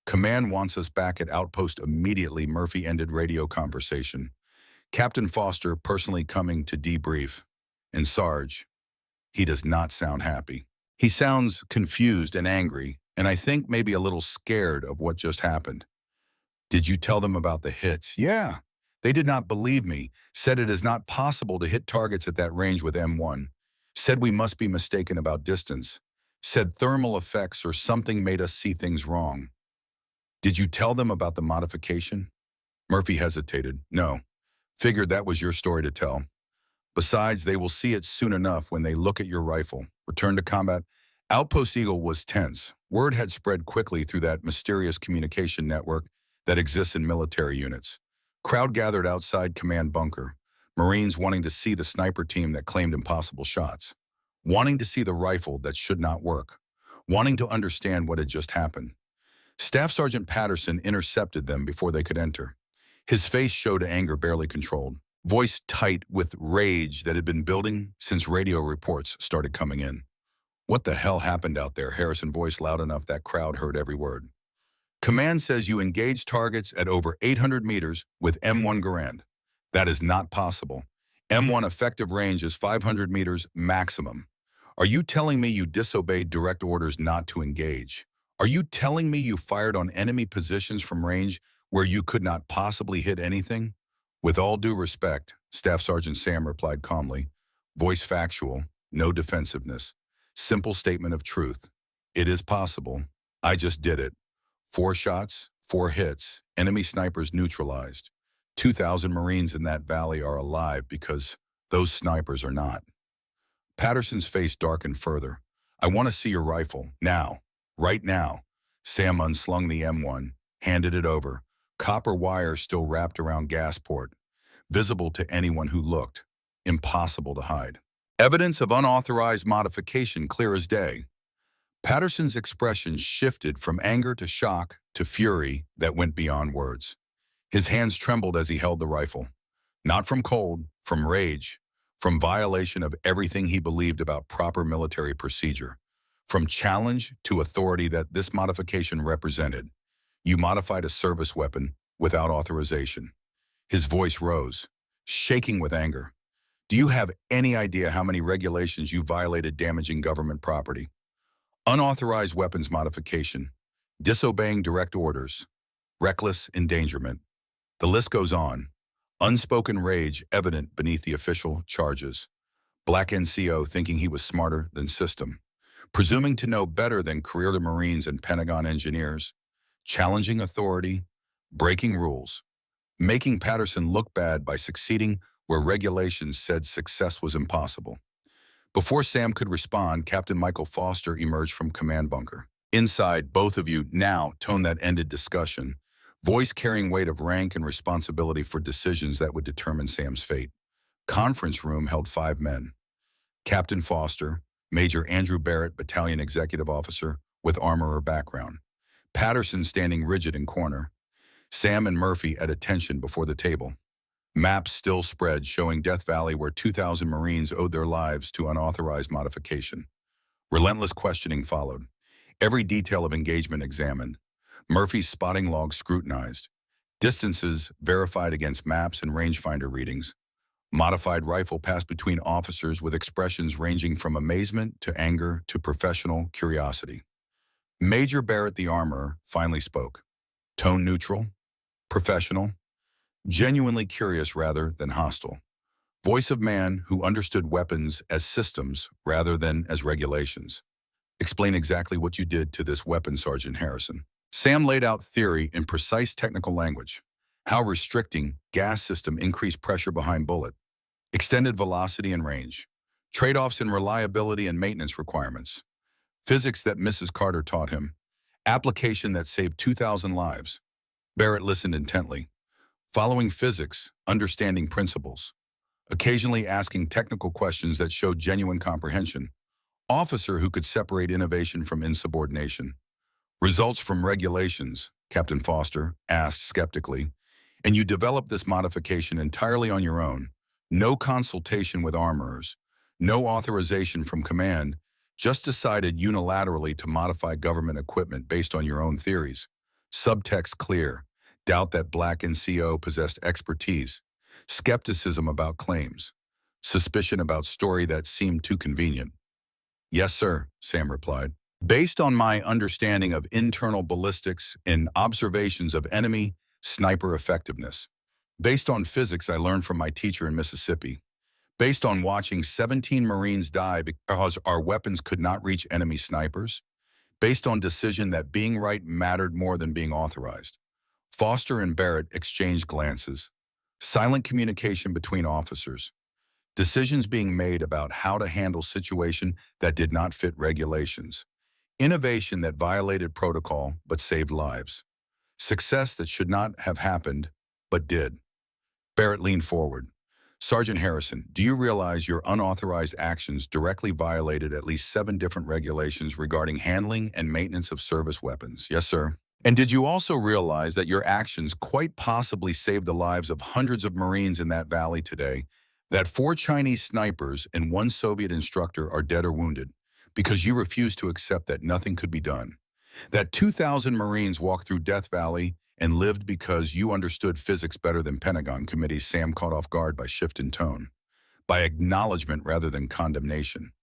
Command wants us back at outpost immediately. Murphy ended radio conversation. Captain Foster personally coming to debrief. And Sarge, he does not sound happy. He sounds confused and angry, and I think maybe a little scared of what just happened. Did you tell them about the hits? Yeah. They did not believe me, said it is not possible to hit targets at that range with M1, said we must be mistaken about distance, said thermal effects or something made us see things wrong. Did you tell them about the modification? Murphy hesitated. No. Figured that was your story to tell. Besides, they will see it soon enough when they look at your rifle. Return to combat. Outpost Eagle was tense. Word had spread quickly through that mysterious communication network that exists in military units. Crowd gathered outside command bunker. Marines wanting to see the sniper team that claimed impossible shots. Wanting to see the rifle that should not work. Wanting to understand what had just happened. Staff Sergeant Patterson intercepted them before they could enter. His face showed anger barely controlled. Voice tight with rage that had been building since radio reports started coming in. What the hell happened out there? Harrison voiced loud enough that crowd heard every word. Command says you engage targets at over 800 meters with M1 Garand. That is not possible. M1 effective range is 500 meters maximum. Are you telling me you disobeyed direct orders not to engage? Are you telling me you fired on enemy positions from range where you could not possibly hit anything? With all due respect, Staff Sergeant Sam replied calmly, voice factual, no defensiveness. Simple statement of truth. It is possible. I just did it. 4 shots, 4 hits, enemy snipers neutralized. 2,000 Marines in that valley are alive because those snipers are not. Patterson's face darkened further. I want to see your rifle, now, right now. Sam unslung the M1, handed it over. Copper wire still wrapped around gas port, visible to anyone who looked. Impossible to hide. Evidence of unauthorized modification clear as day. Patterson's expression shifted from anger to shock to fury that went beyond words. His hands trembled as he held the rifle. Not from cold, from rage, from violation of everything he believed about proper military procedure, from challenge to authority that this modification represented. You modified a service weapon without authorization. His voice rose, shaking with anger. Do you have any idea how many regulations you violated damaging government property? Unauthorized weapons modification, disobeying direct orders, reckless endangerment. The list goes on. Unspoken rage evident beneath the official charges. Black NCO thinking he was smarter than system. Presuming to know better than career Marines and Pentagon engineers. Challenging authority, breaking rules. Making Patterson look bad by succeeding where regulations said success was impossible. Before Sam could respond, Captain Michael Foster emerged from command bunker. Inside, both of you now tone that ended discussion, voice carrying weight of rank and responsibility for decisions that would determine Sam's fate. Conference room held 5 men. Captain Foster, Major Andrew Barrett, Battalion Executive Officer, with armorer background. Patterson standing rigid in corner. Sam and Murphy at attention before the table. Maps still spread showing Death Valley where 2,000 Marines owed their lives to unauthorized modification. Relentless questioning followed. Every detail of engagement examined. Murphy's spotting log scrutinized. Distances verified against maps and rangefinder readings. Modified rifle passed between officers with expressions ranging from amazement to anger to professional curiosity. Major Barrett, the armorer, finally spoke. Tone neutral, professional, genuinely curious rather than hostile. Voice of man who understood weapons as systems rather than as regulations. Explain exactly what you did to this weapon, Sergeant Harrison. Sam laid out theory in precise technical language. How restricting gas system increased pressure behind bullet. Extended velocity and range. Trade-offs in reliability and maintenance requirements. Physics that Mrs. Carter taught him. Application that saved 2,000 lives. Barrett listened intently. Following physics, understanding principles. Occasionally asking technical questions that showed genuine comprehension. Officer who could separate innovation from insubordination. Results from regulations, Captain Foster asked skeptically. And you developed this modification entirely on your own. No consultation with armorers. No authorization from command. Just decided unilaterally to modify government equipment based on your own theories. Subtext clear. Doubt that Black NCO possessed expertise. Skepticism about claims. Suspicion about story that seemed too convenient. Yes, sir, Sam replied. Based on my understanding of internal ballistics and observations of enemy sniper effectiveness. Based on physics I learned from my teacher in Mississippi. Based on watching 17 Marines die because our weapons could not reach enemy snipers. Based on decision that being right mattered more than being authorized. Foster and Barrett exchanged glances. Silent communication between officers. Decisions being made about how to handle situation that did not fit regulations. Innovation that violated protocol but saved lives. Success that should not have happened but did. Barrett leaned forward. Sergeant Harrison, do you realize your unauthorized actions directly violated at least 7 different regulations regarding handling and maintenance of service weapons? Yes, sir. And did you also realize that your actions quite possibly saved the lives of hundreds of Marines in that valley today? That 4 Chinese snipers and 1 Soviet instructor are dead or wounded because you refused to accept that nothing could be done. That 2,000 Marines walked through Death Valley and lived because you understood physics better than Pentagon committees. Sam caught off guard by shift in tone, by acknowledgement rather than condemnation,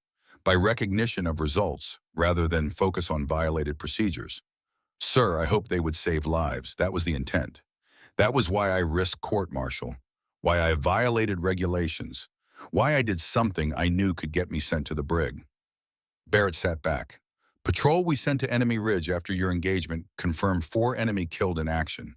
by recognition of results rather than focus on violated procedures. Sir, I hope they would save lives. That was the intent. That was why I risked court-martial, why I violated regulations, why I did something I knew could get me sent to the brig. Barrett sat back. Patrol we sent to Enemy Ridge after your engagement confirmed 4 enemy killed in action,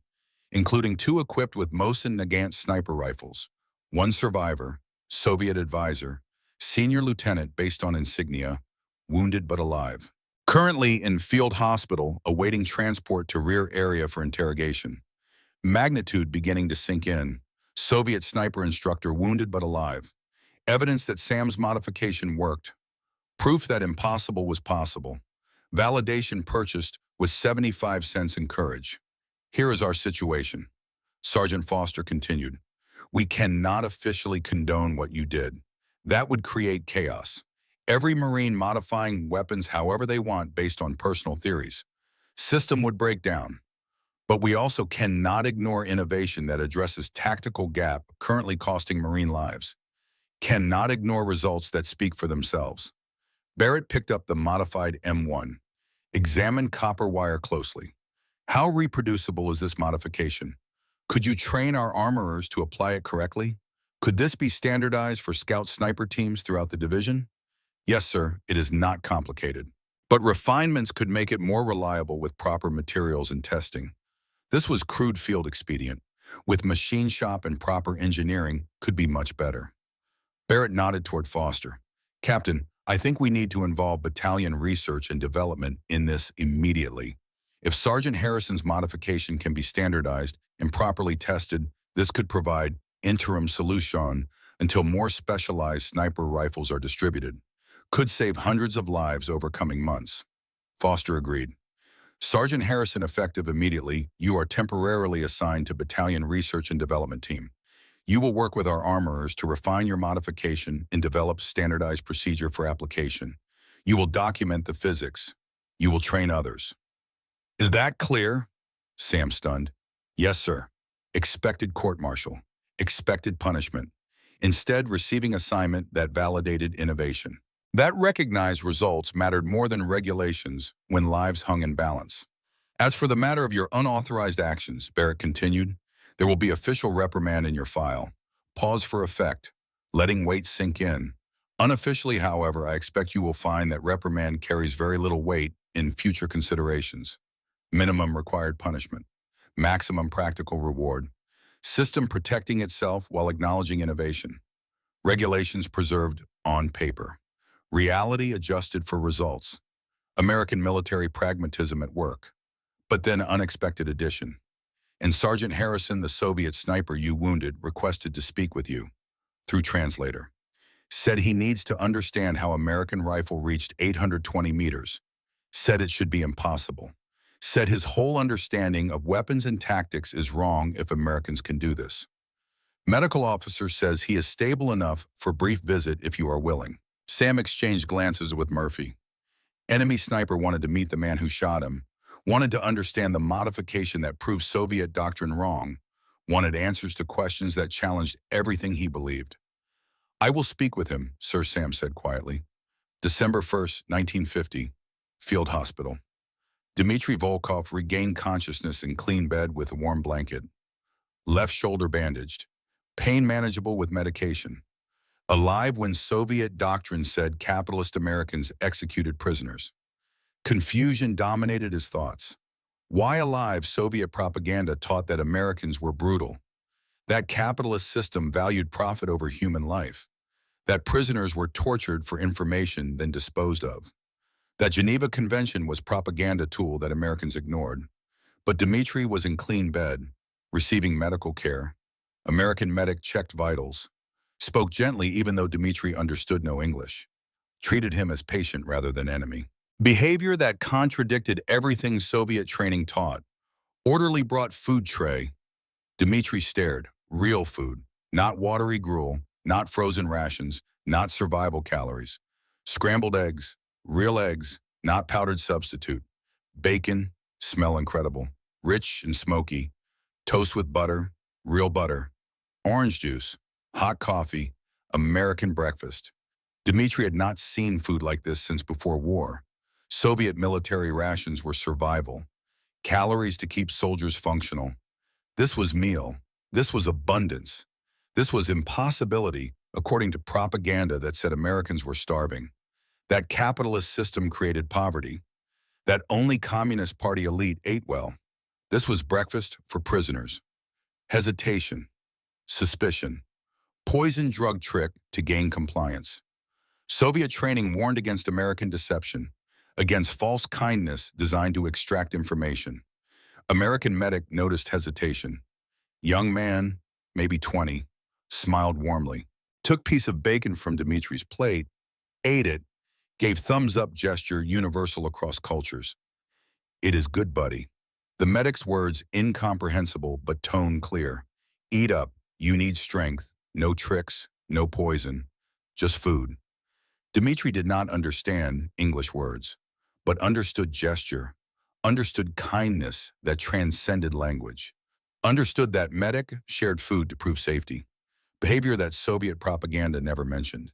including 2 equipped with Mosin Nagant sniper rifles, 1 survivor, Soviet advisor, senior lieutenant based on insignia, wounded but alive. Currently in field hospital, awaiting transport to rear area for interrogation. Magnitude beginning to sink in. Soviet sniper instructor wounded but alive. Evidence that Sam's modification worked. Proof that impossible was possible. Validation purchased with 75 cents in courage. Here is our situation. Sergeant Foster continued. We cannot officially condone what you did. That would create chaos. Every Marine modifying weapons however they want based on personal theories. System would break down. But we also cannot ignore innovation that addresses tactical gap currently costing Marine lives. Cannot ignore results that speak for themselves. Barrett picked up the modified M1. Examined copper wire closely. How reproducible is this modification? Could you train our armorers to apply it correctly? Could this be standardized for scout sniper teams throughout the division? Yes, sir, it is not complicated. But refinements could make it more reliable with proper materials and testing. This was crude field expedient. With machine shop and proper engineering, could be much better. Barrett nodded toward Foster. Captain, I think we need to involve battalion research and development in this immediately. If Sergeant Harrison's modification can be standardized and properly tested, this could provide interim solution until more specialized sniper rifles are distributed. Could save hundreds of lives over coming months. Foster agreed. Sergeant Harrison, effective immediately, you are temporarily assigned to Battalion Research and Development Team. You will work with our armorers to refine your modification and develop standardized procedure for application. You will document the physics. You will train others. Is that clear? Sam stunned. Yes, sir. Expected court-martial. Expected punishment. Instead, receiving assignment that validated innovation. That recognized results mattered more than regulations when lives hung in balance. As for the matter of your unauthorized actions, Barrett continued, there will be official reprimand in your file. Pause for effect, letting weight sink in. Unofficially, however, I expect you will find that reprimand carries very little weight in future considerations. Minimum required punishment. Maximum practical reward. System protecting itself while acknowledging innovation. Regulations preserved on paper. Reality adjusted for results. American military pragmatism at work. But then unexpected addition. And Sergeant Harrison, the Soviet sniper you wounded, requested to speak with you. Through translator. Said he needs to understand how American rifle reached 820 meters. Said it should be impossible. Said his whole understanding of weapons and tactics is wrong if Americans can do this. Medical officer says he is stable enough for brief visit if you are willing. Sam exchanged glances with Murphy. Enemy sniper wanted to meet the man who shot him, wanted to understand the modification that proved Soviet doctrine wrong, wanted answers to questions that challenged everything he believed. I will speak with him, Sir Sam said quietly. December 1st, 1950, Field Hospital. Dmitry Volkov regained consciousness in clean bed with a warm blanket. Left shoulder bandaged. Pain manageable with medication. Alive when Soviet doctrine said capitalist Americans executed prisoners. Confusion dominated his thoughts. Why alive Soviet propaganda taught that Americans were brutal, that capitalist system valued profit over human life, that prisoners were tortured for information then disposed of, that Geneva Convention was propaganda tool that Americans ignored. But Dmitry was in clean bed, receiving medical care. American medic checked vitals, spoke gently even though Dmitry understood no English, treated him as patient rather than enemy. Behavior that contradicted everything Soviet training taught. Orderly brought food tray. Dmitry stared. Real food. Not watery gruel. Not frozen rations. Not survival calories. Scrambled eggs. Real eggs. Not powdered substitute. Bacon. Smell incredible. Rich and smoky. Toast with butter. Real butter. Orange juice. Hot coffee. American breakfast. Dmitry had not seen food like this since before war. Soviet military rations were survival. Calories to keep soldiers functional. This was meal. This was abundance. This was impossibility, according to propaganda that said Americans were starving. That capitalist system created poverty. That only Communist Party elite ate well. This was breakfast for prisoners. Hesitation. Suspicion. Poison drug trick to gain compliance. Soviet training warned against American deception, against false kindness designed to extract information. American medic noticed hesitation. Young man, maybe 20, smiled warmly, took piece of bacon from Dmitry's plate, ate it, gave thumbs-up gesture universal across cultures. It is good, buddy. The medic's words incomprehensible but tone clear. Eat up, you need strength, no tricks, no poison, just food. Dmitry did not understand English words, but understood gesture, understood kindness that transcended language, understood that medic shared food to prove safety, behavior that Soviet propaganda never mentioned,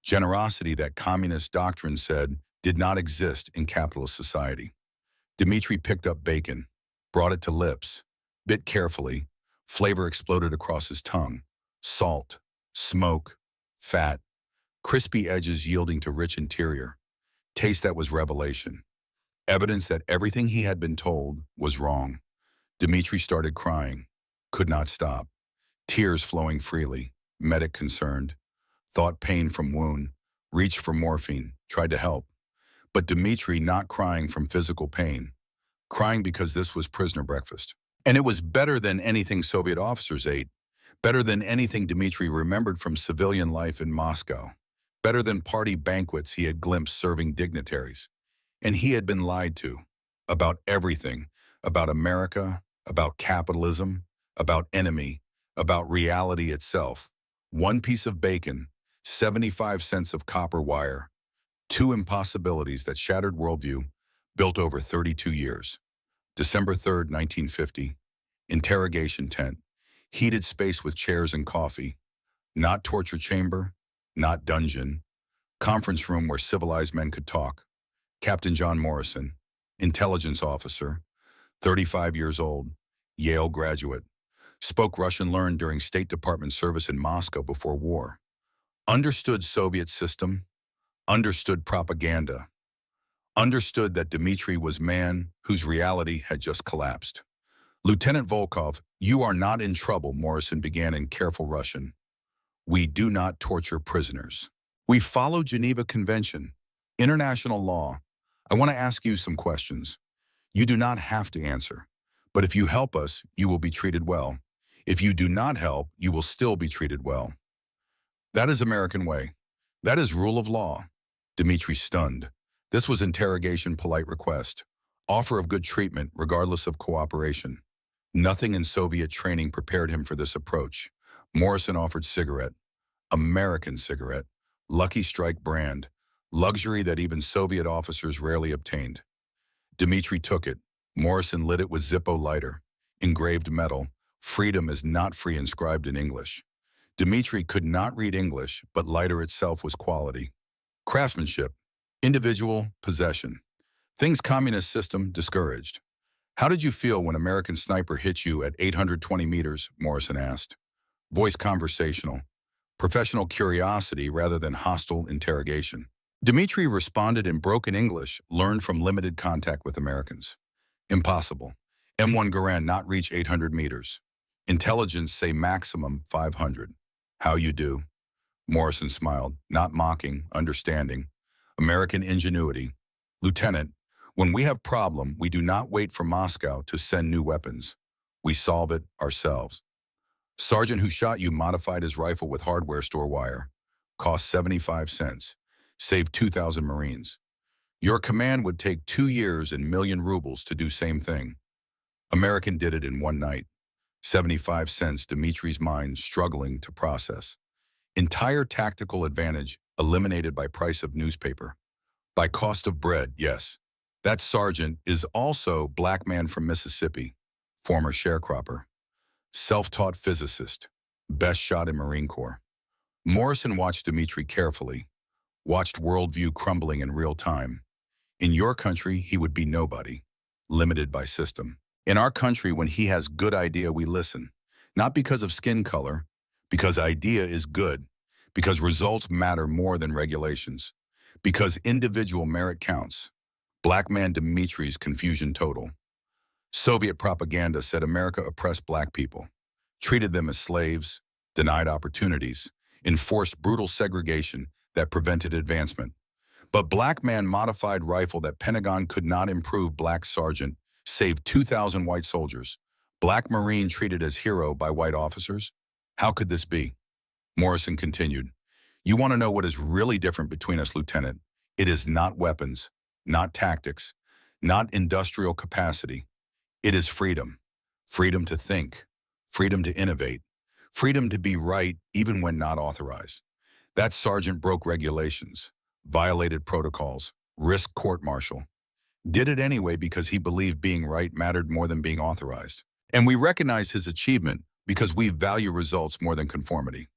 generosity that communist doctrine said did not exist in capitalist society. Dmitry picked up bacon, brought it to lips, bit carefully, flavor exploded across his tongue, salt, smoke, fat, crispy edges yielding to rich interior. Taste that was revelation. Evidence that everything he had been told was wrong. Dmitry started crying. Could not stop. Tears flowing freely. Medic concerned. Thought pain from wound. Reached for morphine. Tried to help. But Dmitry not crying from physical pain. Crying because this was prisoner breakfast. And it was better than anything Soviet officers ate. Better than anything Dmitri remembered from civilian life in Moscow. Better than party banquets he had glimpsed serving dignitaries. And he had been lied to. About everything. About America, about capitalism, about enemy, about reality itself. One piece of bacon, 75 cents of copper wire. Two impossibilities that shattered worldview, built over 32 years. December 3rd, 1950. Interrogation tent. Heated space with chairs and coffee. Not torture chamber, not dungeon. Conference room where civilized men could talk. Captain John Morrison, intelligence officer, 35 years old, Yale graduate. Spoke Russian learned during State Department service in Moscow before war. Understood Soviet system, understood propaganda, understood that Dmitri was man whose reality had just collapsed. Lieutenant Volkov, you are not in trouble, Morrison began in careful Russian. We do not torture prisoners. We follow Geneva Convention, international law. I want to ask you some questions. You do not have to answer. But if you help us, you will be treated well. If you do not help, you will still be treated well. That is American way. That is rule of law. Dmitri stunned. This was interrogation polite request. Offer of good treatment regardless of cooperation. Nothing in Soviet training prepared him for this approach. Morrison offered cigarette. American cigarette. Lucky Strike brand. Luxury that even Soviet officers rarely obtained. Dmitri took it. Morrison lit it with Zippo lighter. Engraved metal. Freedom is not free inscribed in English. Dmitri could not read English, but lighter itself was quality. Craftsmanship. Individual possession. Things communist system discouraged. How did you feel when American sniper hit you at 820 meters, Morrison asked. Voice conversational. Professional curiosity rather than hostile interrogation. Dmitri responded in broken English, learned from limited contact with Americans. Impossible. M1 Garand not reach 800 meters. Intelligence say maximum 500. How you do? Morrison smiled, not mocking, understanding. American ingenuity. Lieutenant, when we have problem, we do not wait for Moscow to send new weapons. We solve it ourselves. Sergeant who shot you modified his rifle with hardware store wire. Cost 75 cents. Saved 2,000 Marines. Your command would take 2 years and million rubles to do same thing. American did it in one night. 75 cents, Dmitri's mind struggling to process. Entire tactical advantage eliminated by price of newspaper. By cost of bread, yes. That sergeant is also black man from Mississippi, former sharecropper. Self-taught physicist, best shot in Marine Corps. Morrison watched Dmitri carefully, watched worldview crumbling in real time. In your country, he would be nobody, limited by system. In our country, when he has good idea, we listen. Not because of skin color, because idea is good, because results matter more than regulations, because individual merit counts. Black man Dmitri's confusion total. Soviet propaganda said America oppressed black people, treated them as slaves, denied opportunities, enforced brutal segregation that prevented advancement. But black man modified rifle that Pentagon could not improve, black sergeant saved 2,000 white soldiers. Black Marine treated as hero by white officers? How could this be? Morrison continued. You want to know what is really different between us, Lieutenant? It is not weapons, not tactics, not industrial capacity. It is freedom. Freedom to think, freedom to innovate, freedom to be right even when not authorized. That sergeant broke regulations, violated protocols, risked court-martial. Did it anyway because he believed being right mattered more than being authorized. And we recognize his achievement because we value results more than conformity.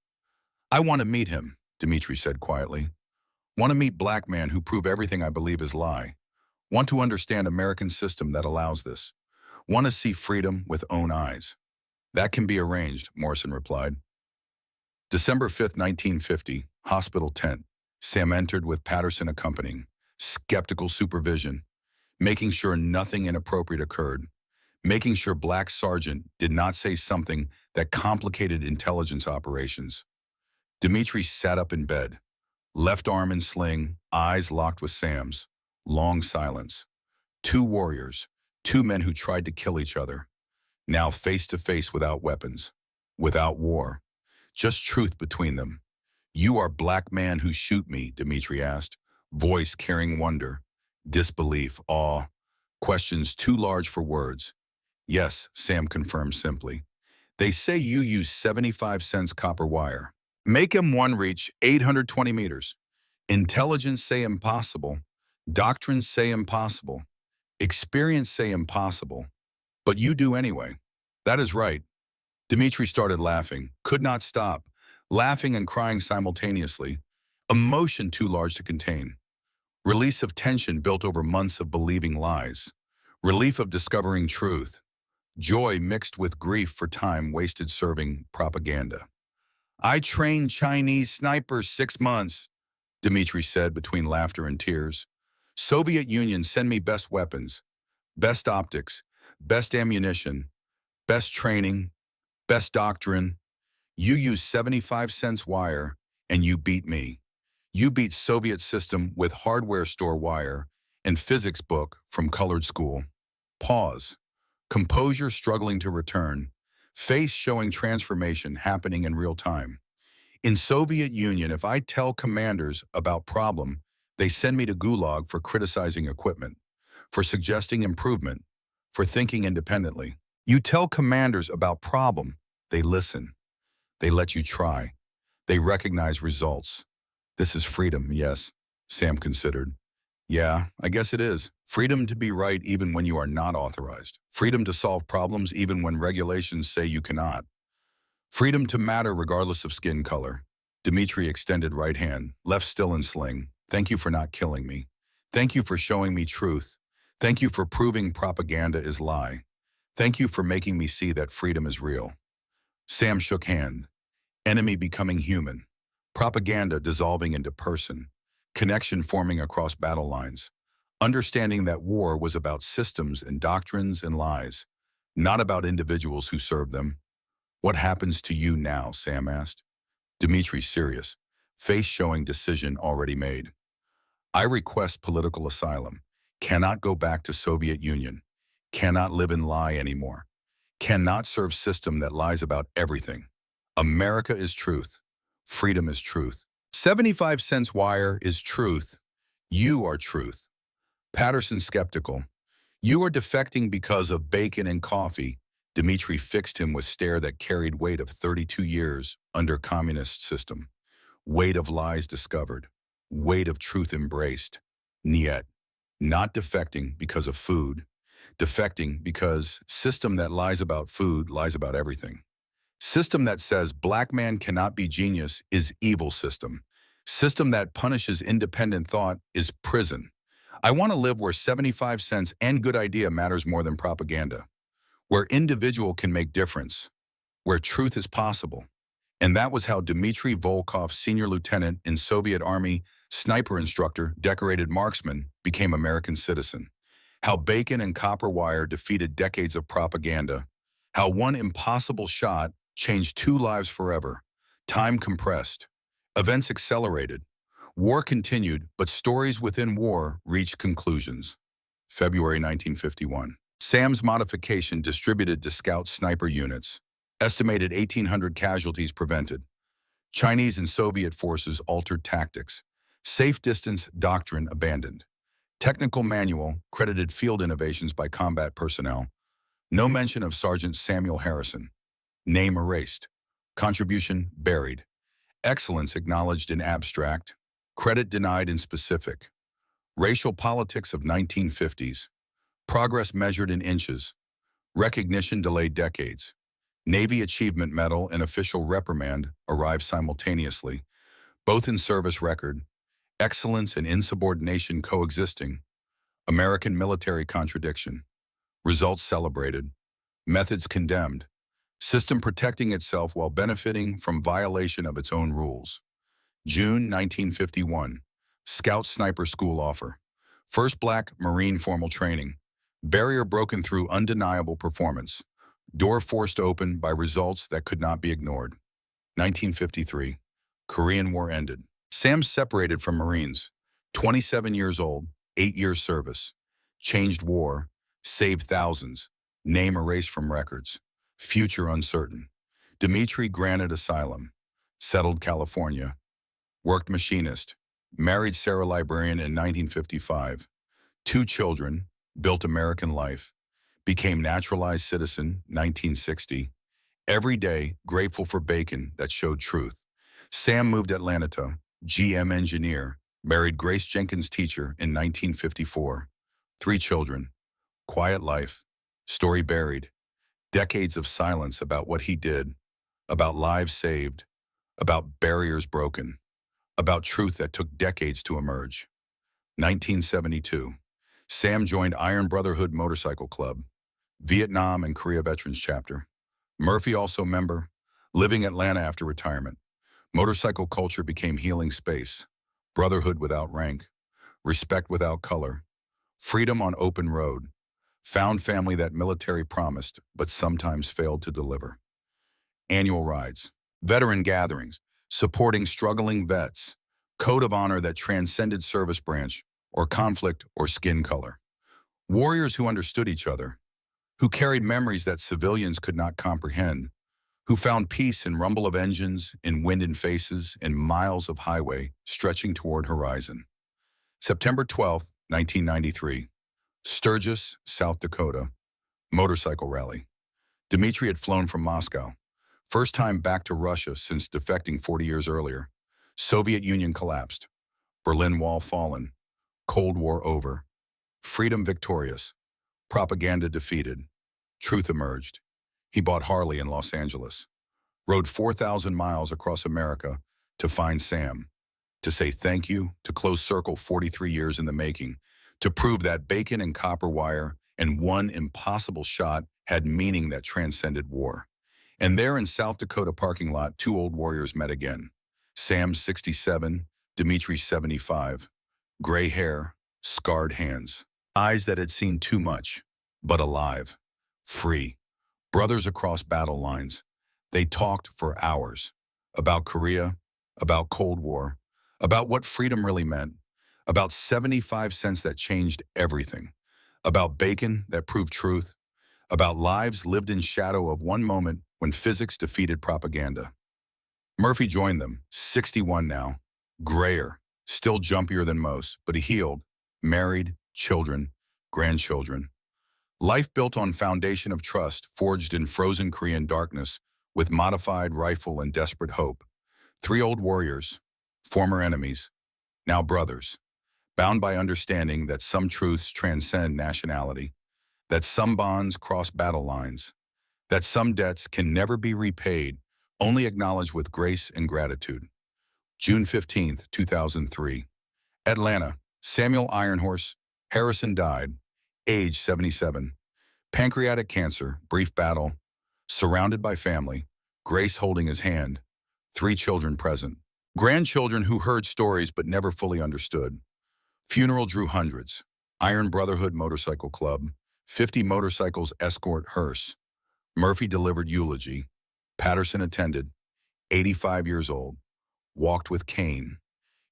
I want to meet him, Dmitri said quietly. Want to meet black man who prove everything I believe is lie. Want to understand American system that allows this. Want to see freedom with own eyes. That can be arranged, Morrison replied. December 5th, 1950, hospital tent. Sam entered with Patterson accompanying. Skeptical supervision. Making sure nothing inappropriate occurred. Making sure black sergeant did not say something that complicated intelligence operations. Dmitri sat up in bed. Left arm in sling, eyes locked with Sam's. Long silence. Two warriors. Two men who tried to kill each other. Now face to face without weapons. without war. Just truth between them. You are black man who shoot me, Dmitri asked, voice carrying wonder, disbelief, awe, questions too large for words. Yes, Sam confirmed simply. They say you use 75 cents copper wire. Make M1 reach 820 meters. Intelligence say impossible. Doctrines say impossible. Experience say impossible. But you do anyway. That is right. Dmitri started laughing, could not stop, laughing and crying simultaneously. Emotion too large to contain. Release of tension built over months of believing lies. Relief of discovering truth. Joy mixed with grief for time wasted serving propaganda. I trained Chinese snipers 6 months, Dmitri said between laughter and tears. Soviet Union send me best weapons, best optics, best ammunition, best training, best doctrine. You use 75 cents wire and you beat me. You beat Soviet system with hardware store wire and physics book from colored school. Pause. Composure struggling to return. Face showing transformation happening in real time. In Soviet Union, if I tell commanders about problem, they send me to Gulag for criticizing equipment, for suggesting improvement, for thinking independently. You tell commanders about problem, they listen. They let you try. They recognize results. This is freedom, yes, Sam considered. Yeah, I guess it is. Freedom to be right even when you are not authorized. Freedom to solve problems even when regulations say you cannot. Freedom to matter regardless of skin color. Dmitri extended right hand, left still in sling. Thank you for not killing me. Thank you for showing me truth. Thank you for proving propaganda is lie. Thank you for making me see that freedom is real. Sam shook hand. Enemy becoming human. Propaganda dissolving into person. Connection forming across battle lines. Understanding that war was about systems and doctrines and lies, not about individuals who served them. What happens to you now, Sam asked. Dmitri serious, face showing decision already made. I request political asylum. Cannot go back to Soviet Union. Cannot live in lie anymore. Cannot serve system that lies about everything. America is truth. Freedom is truth. 75 cents wire is truth. You are truth. Patterson skeptical. You are defecting because of bacon and coffee. Dmitri fixed him with stare that carried weight of 32 years under communist system. Weight of lies discovered. Weight of truth embraced. Niet. Not defecting because of food. Defecting because system that lies about food lies about everything. System that says black man cannot be genius is evil system. System that punishes independent thought is prison. I want to live where 75 cents and good idea matters more than propaganda. Where individual can make difference. Where truth is possible. And that was how Dmitri Volkov, senior lieutenant in Soviet Army, sniper instructor, decorated marksman, became American citizen. How bacon and copper wire defeated decades of propaganda. How one impossible shot changed 2 lives forever. Time compressed. Events accelerated. War continued, but stories within war reached conclusions. February 1951. Sam's modification distributed to scout sniper units. Estimated 1,800 casualties prevented. Chinese and Soviet forces altered tactics. Safe distance doctrine abandoned. Technical manual credited field innovations by combat personnel. No mention of Sergeant Samuel Harrison. Name erased. Contribution buried. Excellence acknowledged in abstract. Credit denied in specific. Racial politics of 1950s. Progress measured in inches. Recognition delayed decades. Navy Achievement Medal and official reprimand arrived simultaneously, both in service record. Excellence and insubordination coexisting. American military contradiction. Results celebrated. Methods condemned. System protecting itself while benefiting from violation of its own rules. June 1951. Scout Sniper School offer. First Black Marine formal training. Barrier broken through undeniable performance. Door forced open by results that could not be ignored. 1953. Korean War ended. Sam separated from Marines. 27 years old, 8 years service. Changed war. Saved thousands. Name erased from records. Future uncertain. Dimitri granted asylum, settled California, worked machinist, married Sarah Librarian in 1955, 2 children, built American life, became naturalized citizen 1960, every day grateful for bacon that showed truth. Sam moved Atlanta, GM engineer, married Grace Jenkins teacher in 1954, 3 children, quiet life, story buried, decades of silence about what he did, about lives saved, about barriers broken, about truth that took decades to emerge. 1972. Sam joined Iron Brotherhood Motorcycle Club, Vietnam and Korea Veterans Chapter. Murphy also member, living Atlanta after retirement. Motorcycle culture became healing space, brotherhood without rank, respect without color, freedom on open road, found family that military promised but sometimes failed to deliver. Annual rides, veteran gatherings, supporting struggling vets, code of honor that transcended service branch or conflict or skin color. Warriors who understood each other, who carried memories that civilians could not comprehend, who found peace in rumble of engines, in wind in faces, in miles of highway stretching toward horizon. September 12, 1993, Sturgis, South Dakota, motorcycle rally. Dmitri had flown from Moscow, first time back to Russia since defecting 40 years earlier. Soviet Union collapsed, Berlin Wall fallen, Cold War over, freedom victorious, propaganda defeated, truth emerged. He bought Harley in Los Angeles, rode 4,000 miles across America to find Sam, to say thank you, to close circle 43 years in the making, to prove that bacon and copper wire and one impossible shot had meaning that transcended war. And there in South Dakota parking lot, 2 old warriors met again. Sam, 67, Dimitri, 75, gray hair, scarred hands, eyes that had seen too much, but alive, free, brothers across battle lines. They talked for hours about Korea, about Cold War, about what freedom really meant, about 75 cents that changed everything, about bacon that proved truth, about lives lived in shadow of one moment when physics defeated propaganda. Murphy joined them, 61 now, grayer, still jumpier than most, but he healed, married, children, grandchildren. Life built on foundation of trust, forged in frozen Korean darkness, with modified rifle and desperate hope. 3 old warriors, former enemies, now brothers, bound by understanding that some truths transcend nationality, that some bonds cross battle lines, that some debts can never be repaid, only acknowledged with grace and gratitude. June 15, 2003. Atlanta, Samuel Ironhorse Harrison died, age 77. Pancreatic cancer, brief battle, surrounded by family, Grace holding his hand, 3 children present. Grandchildren who heard stories but never fully understood. Funeral drew hundreds. Iron Brotherhood Motorcycle Club, 50 motorcycles escort hearse. Murphy delivered eulogy. Patterson attended, 85 years old, walked with cane,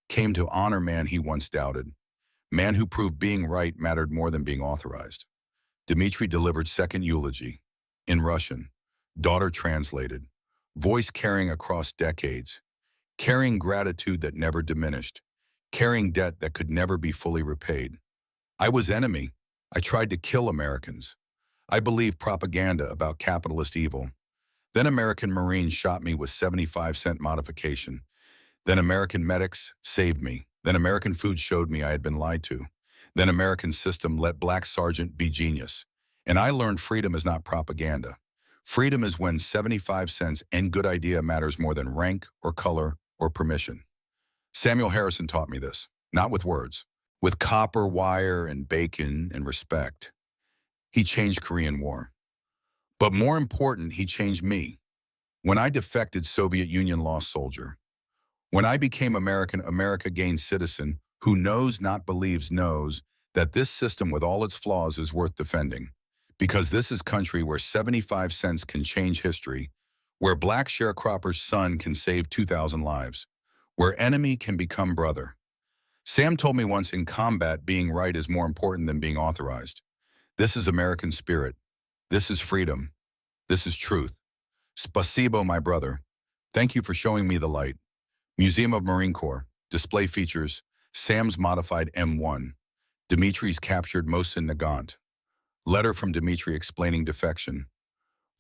came to honor man he once doubted, man who proved being right mattered more than being authorized. Dmitri delivered second eulogy, in Russian, daughter translated, voice carrying across decades, carrying gratitude that never diminished, carrying debt that could never be fully repaid. I was enemy. I tried to kill Americans. I believed propaganda about capitalist evil. Then American Marines shot me with 75-cent modification. Then American medics saved me. Then American food showed me I had been lied to. Then American system let black sergeant be genius. And I learned freedom is not propaganda. Freedom is when 75 cents and good idea matters more than rank or color or permission. Samuel Harrison taught me this, not with words, with copper wire and bacon and respect. He changed Korean War. But more important, he changed me. When I defected, Soviet Union lost soldier. When I became American, America gained citizen who knows, not believes, knows that this system with all its flaws is worth defending. Because this is country where 75 cents can change history, where black sharecropper's son can save 2,000 lives, where enemy can become brother. Sam told me once, in combat, being right is more important than being authorized. This is American spirit. This is freedom. This is truth. Spasibo, my brother. Thank you for showing me the light. Museum of Marine Corps. Display features Sam's modified M1. Dimitri's captured Mosin Nagant. Letter from Dimitri explaining defection.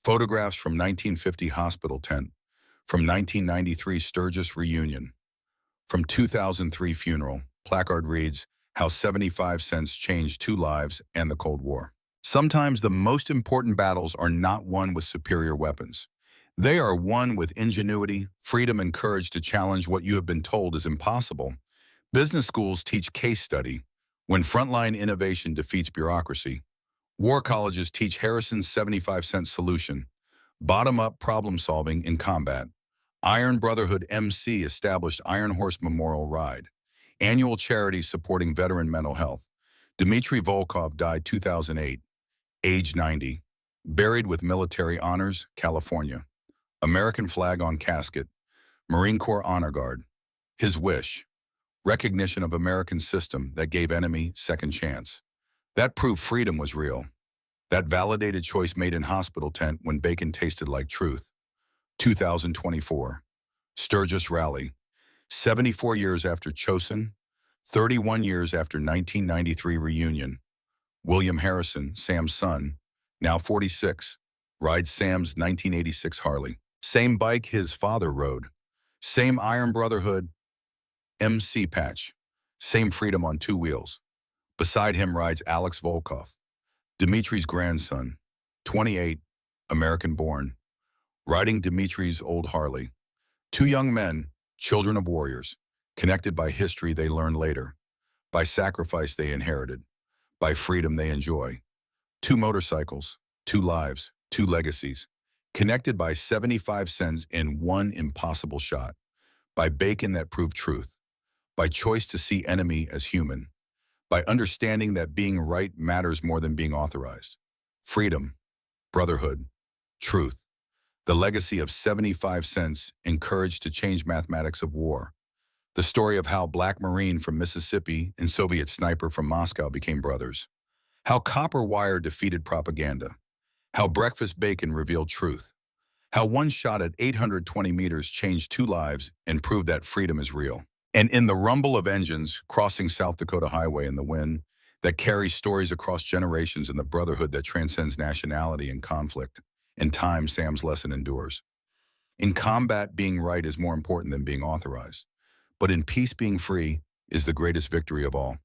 Photographs from 1950 hospital tent. From 1993 Sturgis reunion. From 2003 funeral. Placard reads, How 75 cents changed 2 lives and the Cold War. Sometimes the most important battles are not won with superior weapons. They are won with ingenuity, freedom, and courage to challenge what you have been told is impossible. Business schools teach case study when frontline innovation defeats bureaucracy. War colleges teach Harrison's 75-cent solution, bottom-up problem solving in combat. Iron Brotherhood MC established Iron Horse Memorial Ride, annual charity supporting veteran mental health. Dmitry Volkov died 2008, age 90, buried with military honors, California. American flag on casket, Marine Corps Honor Guard. His wish, recognition of American system that gave enemy second chance. That proved freedom was real. That validated choice made in hospital tent when bacon tasted like truth. 2024, Sturgis Rally. 74 years after Chosin, 31 years after 1993 reunion. William Harrison, Sam's son, now 46, rides Sam's 1986 Harley. Same bike his father rode. Same Iron Brotherhood MC patch. Same freedom on 2 wheels. Beside him rides Alex Volkov, Dimitri's grandson, 28, American-born, riding Dimitri's old Harley. 2 young men, children of warriors, connected by history they learned later, by sacrifice they inherited, by freedom they enjoy. 2 motorcycles, 2 lives, 2 legacies, connected by 75 cents in 1 impossible shot, by bacon that proved truth, by choice to see enemy as human, by understanding that being right matters more than being authorized. Freedom, brotherhood, truth. The legacy of 75 cents encouraged to change mathematics of war. The story of how Black Marine from Mississippi and Soviet sniper from Moscow became brothers. How copper wire defeated propaganda. How breakfast bacon revealed truth. How 1 shot at 820 meters changed 2 lives and proved that freedom is real. And in the rumble of engines crossing South Dakota Highway in the wind that carries stories across generations in the brotherhood that transcends nationality and conflict, in time Sam's lesson endures. In combat, being right is more important than being authorized. But in peace, being free is the greatest victory of all.